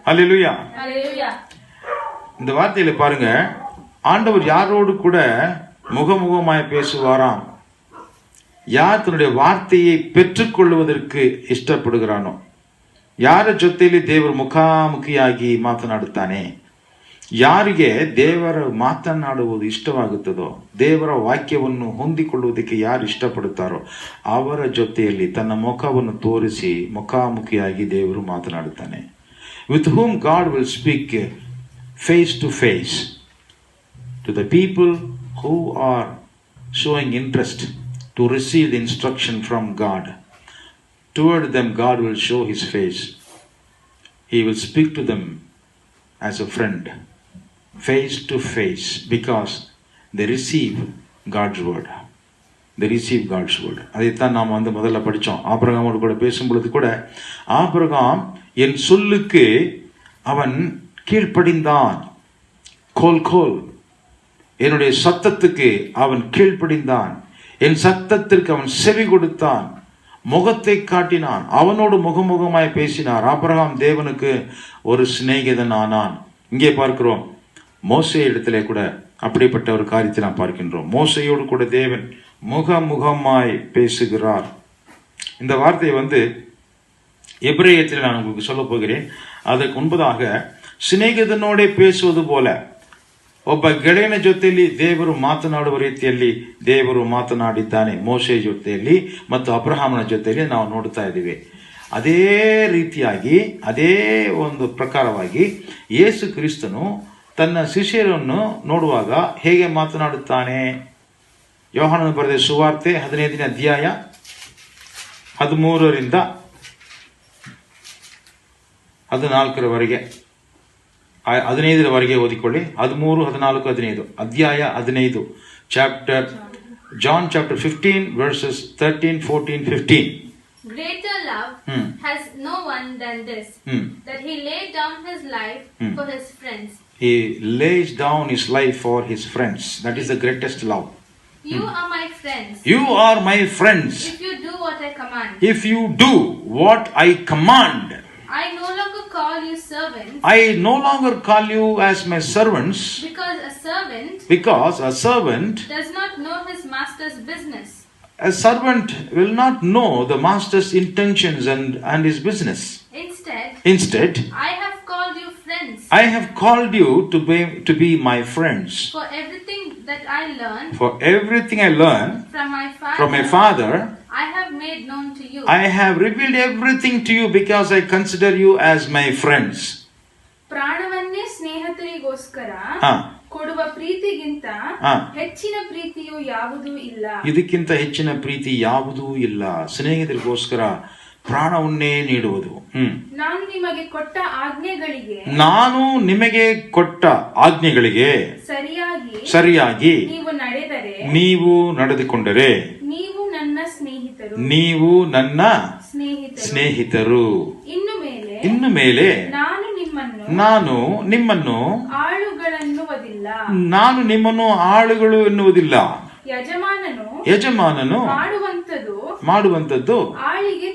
அல்லேலூயா. இந்த வார்த்தையில பாருங்க, ஆண்டவர் யாரோடு கூட முகமுகமாய் பேசுவாராம்? யார் தன்னுடைய வார்த்தையை பெற்றுக்கொள்வதற்கு ಇಷ್ಟಪಡುகிறாನೋ, ಯಾರ ಜೊತೆಯಲ್ಲಿ ದೇವರು ಮುಖಾಮುಖಿಯಾಗಿ ಮಾತನಾಡುತ್ತಾನೆ, ಯಾರಿಗೆ ದೇವರ ಮಾತನಾಡುವುದು ಇಷ್ಟವಾಗುತ್ತದೋ, ದೇವರ ವಾಕ್ಯವನ್ನು ಹೊಂದಿಕೊಳ್ಳುವುದಕ್ಕೆ ಯಾರು ಇಷ್ಟಪಡುತ್ತಾರೋ ಅವರ ಜೊತೆಯಲ್ಲಿ ತನ್ನ ಮುಖವನ್ನು ತೋರಿಸಿ ಮುಖಾಮುಖಿಯಾಗಿ ದೇವರು ಮಾತನಾಡುತ್ತಾನೆ. With whom God will speak face to face to the people who are showing interest to receive the instruction from God. Toward them God will show his face. He will speak to them as a friend, face to face, because they receive God's word. They receive God's word. அதைத்தான் நாம் முதல்ல படித்தோம். ஆபிரகாமோடு கூட பேசும்பொழுது கூட, Abraham என் சொல்லுக்கு அவன் கீழ்ப்படிந்தான். கோல் என்னுடைய சத்தத்துக்கு அவன் கீழ்ப்படிந்தான். என் சத்தத்திற்கு அவன் செவி கொடுத்தான், முகத்தை காட்டினான், அவனோடு முகமுகமாய் பேசினார். ஆபிரகாம் தேவனுக்கு ஒரு சிநேகிதன் ஆனான். இங்கே பார்க்கிறோம், மோசே இடத்திலே கூட அப்படிப்பட்ட ஒரு காரியத்தை நாம் பார்க்கின்றோம். மோசையோடு கூட தேவன் முகமுகமாய் பேசுகிறார். இந்த வார்த்தையை எபிரேயத்தில் நான் உங்களுக்கு சொல்ல போகிறேன். ಅದಕ್ಕೆ ಮುன்பதாக ಸ್ನೇಹಿತನೋಡೆ பேசுவது போல ಒಬ್ಬ ಗೆಳೆಯನ ಜೊತೆಯಲ್ಲಿ ದೇವರು ಮಾತನಾಡುವ ರೀತಿಯಲ್ಲಿ ದೇವರು ಮಾತನಾಡಿದ್ದಾನೆ ಮೋಶೆ ಜೊತೆಯಲ್ಲಿ ಮತ್ತು ಅಬ್ರಹಾಮನ ಜೊತೆಯಲ್ಲಿ ನಾವು ನೋಡ್ತಾ ಇದ್ದೀವಿ. ಅದೇ ರೀತಿಯಾಗಿ ಅದೇ ಒಂದು ಪ್ರಕಾರವಾಗಿ ಯೇಸು ಕ್ರಿಸ್ತನು ತನ್ನ ಶಿಷ್ಯರನ್ನು ನೋಡುವಾಗ ಹೇಗೆ ಮಾತನಾಡುತ್ತಾನೆ? ಯೋಹಾನನು ಬರೆದ ಸುವಾರ್ತೆ 15ನೇ ಅಧ್ಯಾಯ 13ರಿಂದ 14ರವರೆಗೆ 15ರವರೆಗೆ ಓದಿಕೊಳ್ಳಿ. 13, 14, 15 ಅಧ್ಯಾಯ 15 chapter John chapter 15 verses 13, 14, 15. Greater love has no one than this, that he laid down his life for his friends. He lays down his life for his friends. That is the greatest love. You are my friends. You are my friends. If you do what I command. If you do what I command. I no longer call you servants. I no longer call you as my servants. Because a servant does not know his master's business. A servant will not know the master's intentions and his business. Instead, I have called you friends. I have called you to be my friends. For everything that I learned from my father, I have made known to you. I have revealed everything to you because I consider you as my friends. ಪ್ರಾಣವನ್ನೇ ಸ್ನೇಹಿತರಿಗೋಸ್ಕರ ಕೊಡುವ ಪ್ರೀತಿಗಿಂತ ಹೆಚ್ಚಿನ ಪ್ರೀತಿಯು ಯಾವುದೂ ಇಲ್ಲ. ಇದಕ್ಕಿಂತ ಹೆಚ್ಚಿನ ಪ್ರೀತಿ ಯಾವುದೂ ಇಲ್ಲ. ಸ್ನೇಹಿತರಿಗೋಸ್ಕರ ಪ್ರಾಣವನ್ನೇ ನೀಡುವುದು. ನಾನು ನಿಮಗೆ ಕೊಟ್ಟ ಆಜ್ಞೆಗಳಿಗೆ ಸರಿಯಾಗಿ ನೀವು ನಡೆದುಕೊಂಡರೆ ನೀವು ನನ್ನ ಸ್ನೇಹಿತರು. ಇನ್ನು ಮೇಲೆ ನಾನು ನಿಮ್ಮನ್ನು ಆಳುಗಳು ಎನ್ನುವುದಿಲ್ಲ. ಯಜಮಾನನು ಮಾಡುವಂತದ್ದು ಆಳಿಗೆ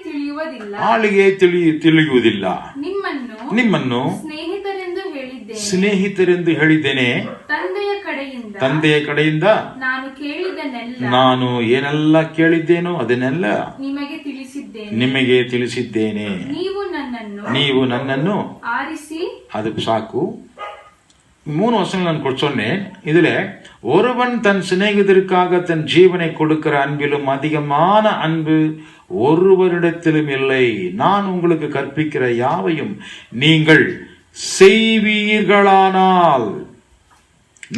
ತಿಳಿಯುವುದಿಲ್ಲ. ನಿಮ್ಮನ್ನು ಸ್ನೇಹಿತರೆಂದು ಹೇಳಿದ್ದೇನೆ. ತಂದೆಯ ಕಡೆಯಿಂದ ನಾನು ಏನೆಲ್ಲ ಕೇಳಿದ್ದೇನೋ ಅದನ್ನೆಲ್ಲ ನಿಮಗೆ ತಿಳಿಸಿದ್ದೇನೆ. ನೀವು ನನ್ನನ್ನು ಅದು ಸಾಕು. 3 வசனங்கள் நான் சொன்னேன். இதுல ஒருவன் தன் சிநேகிதருக்காக தன் ஜீவனை கொடுக்கிற அன்பிலும் அதிகமான அன்பு ஒருவரிடத்திலும் இல்லை. நான் உங்களுக்கு கற்பிக்கிற யாவையும் நீங்கள் செய்வீர்களானால்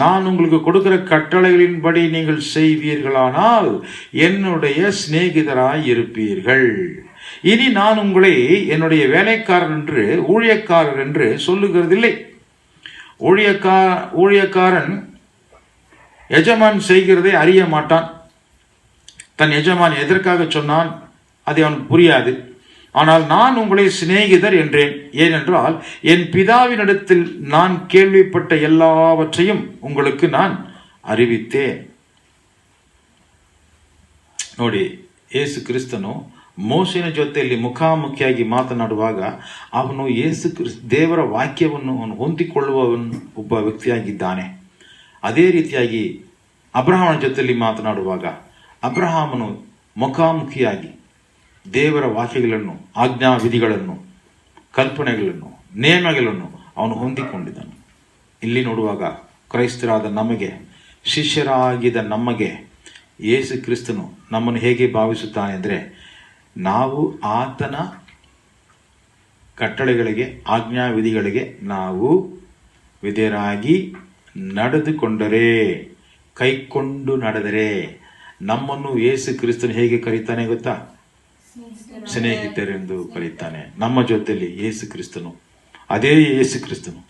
நான் உங்களுக்கு கொடுக்கிற கட்டளைகளின்படி நீங்கள் செய்வீர்களானால் என்னுடைய சிநேகிதராய் இருப்பீர்கள். இனி நான் உங்களை என்னுடைய வேலைக்காரன் என்று ஊழியக்காரர் என்று சொல்லுகிறதில்லை. ஊழியக்காரன் எஜமான் செய்கிறதை அறிய மாட்டான். தன் எஜமான் எதற்காக சொன்னான் அது அவனுக்கு புரியாது. ஆனால் நான் உங்களை சிநேகிதர் என்றேன். ஏனென்றால் என் பிதாவினிடத்தில் நான் கேள்விப்பட்ட எல்லாவற்றையும் உங்களுக்கு நான் அறிவித்தேன். ನೋಡಿ, ಯೇಸು ಕ್ರಿಸ್ತನು ಮೋಶೆನ ಜೊತೆಯಲ್ಲಿ ಮುಖಾಮುಖಿಯಾಗಿ ಮಾತನಾಡುವಾಗ ಅವನು ದೇವರ ವಾಕ್ಯವನ್ನು ಅವನು ಹೊಂದಿಕೊಳ್ಳುವ ಒಬ್ಬ ವ್ಯಕ್ತಿಯಾಗಿದ್ದಾನೆ. ಅದೇ ರೀತಿಯಾಗಿ ಅಬ್ರಹಾಮನ ಜೊತೆಯಲ್ಲಿ ಮಾತನಾಡುವಾಗ ಅಬ್ರಹಾಮನು ಮುಖಾಮುಖಿಯಾಗಿ ದೇವರ ವಾಕ್ಯಗಳನ್ನು, ಆಜ್ಞಾವಿಧಿಗಳನ್ನು, ಕಲ್ಪನೆಗಳನ್ನು, ನೇಮಗಳನ್ನು ಅವನು ಹೊಂದಿಕೊಂಡಿದ್ದನು. ಇಲ್ಲಿ ನೋಡುವಾಗ ಕ್ರೈಸ್ತರಾದ ನಮಗೆ, ಶಿಷ್ಯರಾಗಿದ್ದ ನಮಗೆ ಯೇಸು ಕ್ರಿಸ್ತನು ನಮ್ಮನ್ನು ಹೇಗೆ ಭಾವಿಸುತ್ತಾನೆ ಅಂದರೆ, ನಾವು ಆತನ ಕಟ್ಟಳೆಗಳಿಗೆ, ಆಜ್ಞಾವಿಧಿಗಳಿಗೆ ನಾವು ವಿಧೇಯರಾಗಿ ನಡೆದುಕೊಂಡರೆ, ಕೈಕೊಂಡು ನಡೆದರೆ ನಮ್ಮನ್ನು ಯೇಸು ಕ್ರಿಸ್ತನು ಹೇಗೆ ಕರೀತಾನೆ ಗೊತ್ತಾ? ಸ್ನೇಹಿತರೆಂದು ಕರೀತಾನೆ. ನಮ್ಮ ಜೊತೆಯಲ್ಲಿ ಯೇಸು ಕ್ರಿಸ್ತನು, ಅದೇ ಯೇಸು ಕ್ರಿಸ್ತನು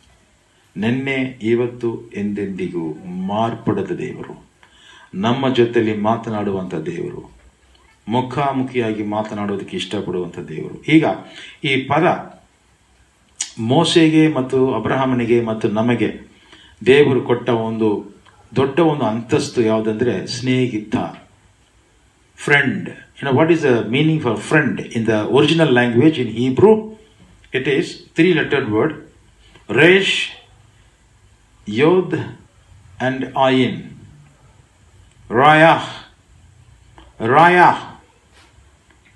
ನಿನ್ನೆ ಇವತ್ತು ಎಂದೆಂದಿಗೂ ಮಾರ್ಪಡದ ದೇವರು, ನಮ್ಮ ಜೊತೆಯಲ್ಲಿ ಮಾತನಾಡುವಂಥ ದೇವರು, ಮುಖಾಮುಖಿಯಾಗಿ ಮಾತನಾಡೋದಕ್ಕೆ ಇಷ್ಟಪಡುವಂಥ ದೇವರು. ಈಗ ಈ ಪದ ಮೋಶೆಗೆ ಮತ್ತು ಅಬ್ರಹಾಮನಿಗೆ ಮತ್ತು ನಮಗೆ ದೇವರು ಕೊಟ್ಟ ಒಂದು ದೊಡ್ಡ ಒಂದು ಅಂತಸ್ತು ಯಾವುದಂದ್ರೆ ಸ್ನೇಹಿತ, friend. What is the meaning for friend in the original language in Hebrew? It is 3-lettered word, Resh, Yod and Ayin. Rayah.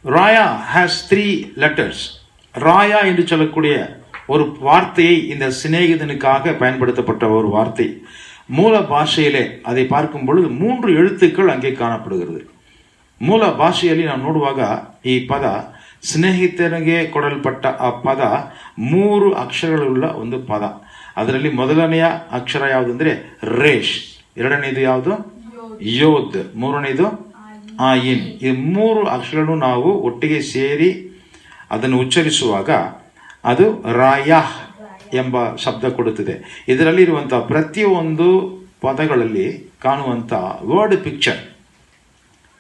Raya has 3 letters. Raya என்று சொல்லக்கூடிய ஒரு வார்த்தையை இந்த சிநேகிதனுக்காக பயன்படுத்தப்பட்ட ஒரு வார்த்தை. மூல ಭಾಷೆಯಲ್ಲೇ அதை பார்க்கும் பொழுது 3 எழுத்துக்கள் அங்கே ಕಾಣப்படுகிறது. ಮೂಲ ಭಾಷೆಯಲ್ಲಿ ನಾವು ನೋಡುವಾಗ ಈ ಪದ ಸ್ನೇಹಿತನಿಗೆ ಕೊಡಲ್ಪಟ್ಟ ಆ ಪದ 3 ಅಕ್ಷರಗಳುಳ್ಳ ಒಂದು ಪದ. ಅದರಲ್ಲಿ ಮೊದಲನೆಯ ಅಕ್ಷರ ಯಾವುದಂದ್ರೆ ರೇಷ್, ಎರಡನೇದು ಯಾವುದು ಯೋದ್, ಮೂರನೇದು ಆಯಿನ್. ಈ 3 ಅಕ್ಷರಗಳನ್ನು ನಾವು ಒಟ್ಟಿಗೆ ಸೇರಿ ಅದನ್ನು ಉಚ್ಚರಿಸುವಾಗ ಅದು ರಾಯಃ ಎಂಬ ಶಬ್ದ ಕೊಡುತ್ತದೆ. ಇದರಲ್ಲಿ ಇರುವಂತಹ ಪ್ರತಿಯೊಂದು ಪದಗಳಲ್ಲಿ ಕಾಣುವಂತ ವರ್ಡ್ ಪಿಕ್ಚರ್,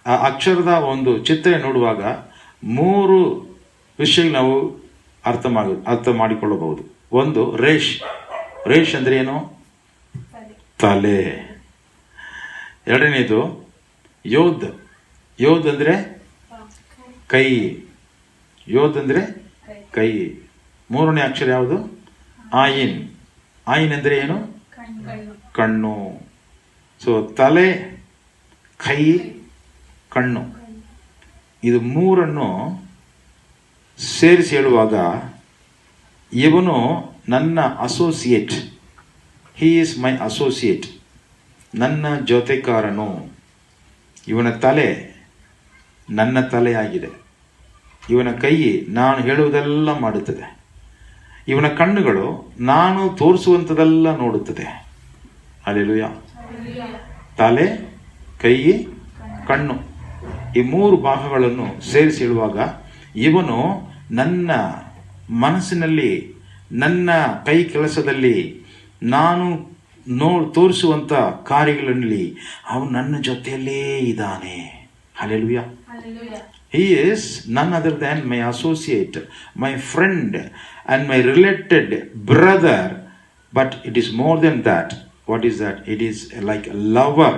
ಆ ಅಕ್ಷರದ ಒಂದು ಚಿತ್ರ ನೋಡುವಾಗ 3 ವಿಷಯ ನಾವು ಅರ್ಥ ಮಾಡಿಕೊಳ್ಳಬಹುದು. ಒಂದು ರೇಷ್. ರೇಷ್ ಅಂದ್ರೆ ಏನು? ತಲೆ. ಎರಡನೇದು ಯೋದ್. ಯೋದ್ ಅಂದ್ರೆ ಕೈ. ಯೋದ್ ಅಂದ್ರೆ ಕೈ. ಮೂರನೇ ಅಕ್ಷರ ಯಾವುದು? ಆಯಿನ್. ಆಯಿನ್ ಅಂದ್ರೆ ಏನು? ಕಣ್ಣು. ಸೊ ತಲೆ, ಕೈ, ಕಣ್ಣು, ಇದು 3 ಸೇರಿಸಿ ಹೇಳುವಾಗ ಇವನು ನನ್ನ associate, he is my associate, ನನ್ನ ಜೊತೆಕಾರನು. ಇವನ ತಲೆ ನನ್ನ ತಲೆಯಾಗಿದೆ. ಇವನ ಕೈ ನಾನು ಹೇಳುವುದೆಲ್ಲ ಮಾಡುತ್ತದೆ. ಇವನ ಕಣ್ಣುಗಳು ನಾನು ತೋರಿಸುವಂಥದ್ದೆಲ್ಲ ನೋಡುತ್ತದೆ. ಹಲ್ಲೆಲೂಯಾ. ತಲೆ, ಕೈ, ಕಣ್ಣು, ಈ 3 ಭಾಗಗಳನ್ನು ಸೇರಿಸಿ ಹೇಳುವಾಗ ಇವನು ನನ್ನ ಮನಸ್ಸಿನಲ್ಲಿ, ನನ್ನ ಕೈ ಕೆಲಸದಲ್ಲಿ, ನಾನು ತೋರಿಸುವಂತ ಕಾರ್ಯಗಳಲ್ಲಿ ಅವನು ನನ್ನ ಜೊತೆಯಲ್ಲೇ ಇದ್ದಾನೆ. Hallelujah. He is none other than my associate, my friend and my related brother. But it is more than that. What is that? It is like a lover.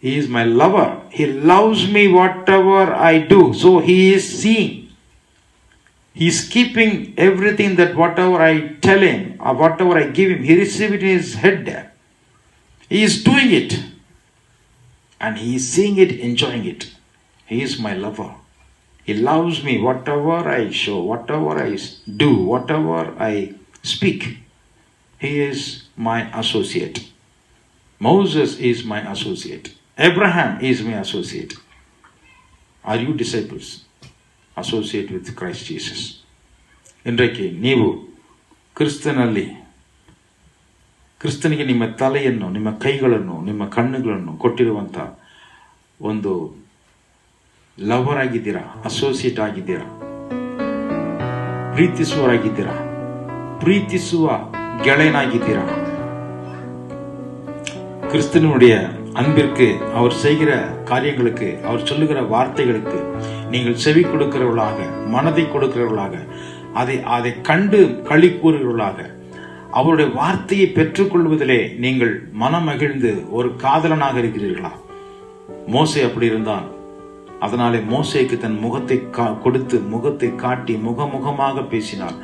He is my lover. He loves me whatever I do. So he is seeing. He is keeping everything that whatever I tell him or whatever I give him, he receives it in his head. He is doing it. And he is seeing it, enjoying it. He is my lover. He loves me whatever I show, whatever I do, whatever I speak. He is my associate. Moses is my associate. Abraham is my associate. Are you disciples? Associate with Christ Jesus. இன்றைக்கு ನೀವು ಕ್ರಿಸ್ತನಲ್ಲಿ ಕ್ರಿಸ್ತನಿಗೆ ನಿಮ್ಮ ತಲೆಯನ್ನು, ನಿಮ್ಮ ಕೈಗಳನ್ನು, ನಿಮ್ಮ ಕಣ್ಣುಗಳನ್ನು ಕೊಟ್ಟಿರುವಂತ ಒಂದು ಲವರ್ ಆಗಿದ್ದೀರಾ, ಅಸೋಸಿಯೇಟ್ ಆಗಿದ್ದೀರಾ, ಪ್ರೀತಿಸುವವರಾಗಿದ್ದೀರಾ, ಪ್ರೀತಿಸುವ ಗೆಳೆಯನಾಗಿದ್ದೀರಾ. கிறிஸ்தனுடைய அன்பிற்கு, அவர் செய்கிற காரியங்களுக்கு, அவர் சொல்லுகிற வார்த்தைகளுக்கு நீங்கள் செவி கொடுக்கிறவர்களாக, மனதை கொடுக்கிறவர்களாக, அதை கண்டு களி கூறுகிறவர்களாக, அவருடைய வார்த்தையை பெற்றுக்கொள்வதிலே நீங்கள் மனமகிழ்ந்து ஒரு காதலனாக இருக்கிறீர்களா? மோசே அப்படி இருந்தான். அதனாலே மோசேக்கு தன் முகத்தை கொடுத்து முகத்தை காட்டி முகமுகமாக பேசினார்.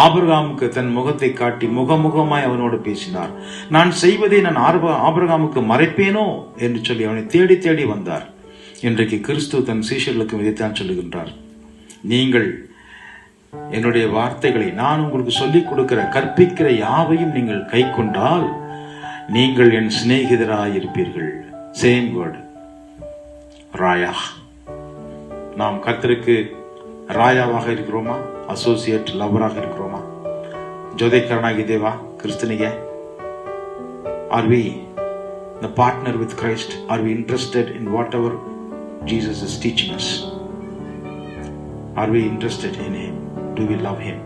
ஆபிரகாமுக்கு தன் முகத்தை காட்டி முகமுகமாய் அவனோடு பேசினார். நான் செய்வதை நான் ஆபிரகாமுக்கு மறைப்பேனோ என்று சொல்லி அவனை தேடி தேடி வந்தார். இன்றைக்கு கிறிஸ்து தன் சீஷர்களுக்கு இதைத்தான் சொல்லுகின்றார். நீங்கள் என்னுடைய வார்த்தைகளை, நான் உங்களுக்கு சொல்லிக் கொடுக்கிற கற்பிக்கிற யாவையும் நீங்கள் கை கொண்டால் நீங்கள் என் சிநேகிதராயிருப்பீர்கள். சேம் வேர்டு, ராயா. நாம் கர்த்தருக்கு ರಾಯವಾಗ இருக்கிறோமா? ಅಸೋಸಿಯೇಟ್ ಲವರಾಗ இருக்கிறோமா? ಜೊತೆಕರನಾಗಿದ್ದೇವಾ ಕ್ರಿಸ್ತನಿಗೆ? Are we the partner with Christ? Are we interested in whatever Jesus is teaching us? Are we interested in Him? Do we love Him?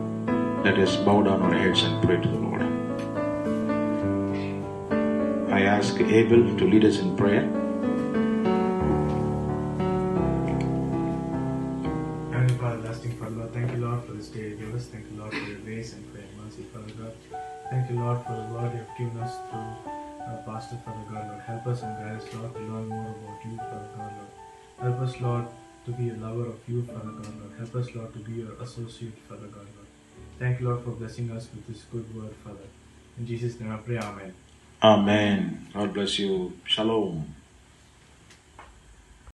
Let us bow down our heads and pray to the Lord. I ask Abel to lead us in prayer. Thank you, Lord, for this day you give us. Thank you, Lord, for your grace and for your mercy, Father God. Thank you, Lord, for the word you have given us through Pastor, Father God. Lord, help us and guide us, Lord, to learn more about you, Father God. Lord, help us, Lord, to be a lover of you, Father God. Lord, help us, Lord, to be your associate, Father God. Lord, thank you, Lord, for blessing us with this good word, Father. In Jesus' name I pray, Amen. Amen. God bless you. Shalom.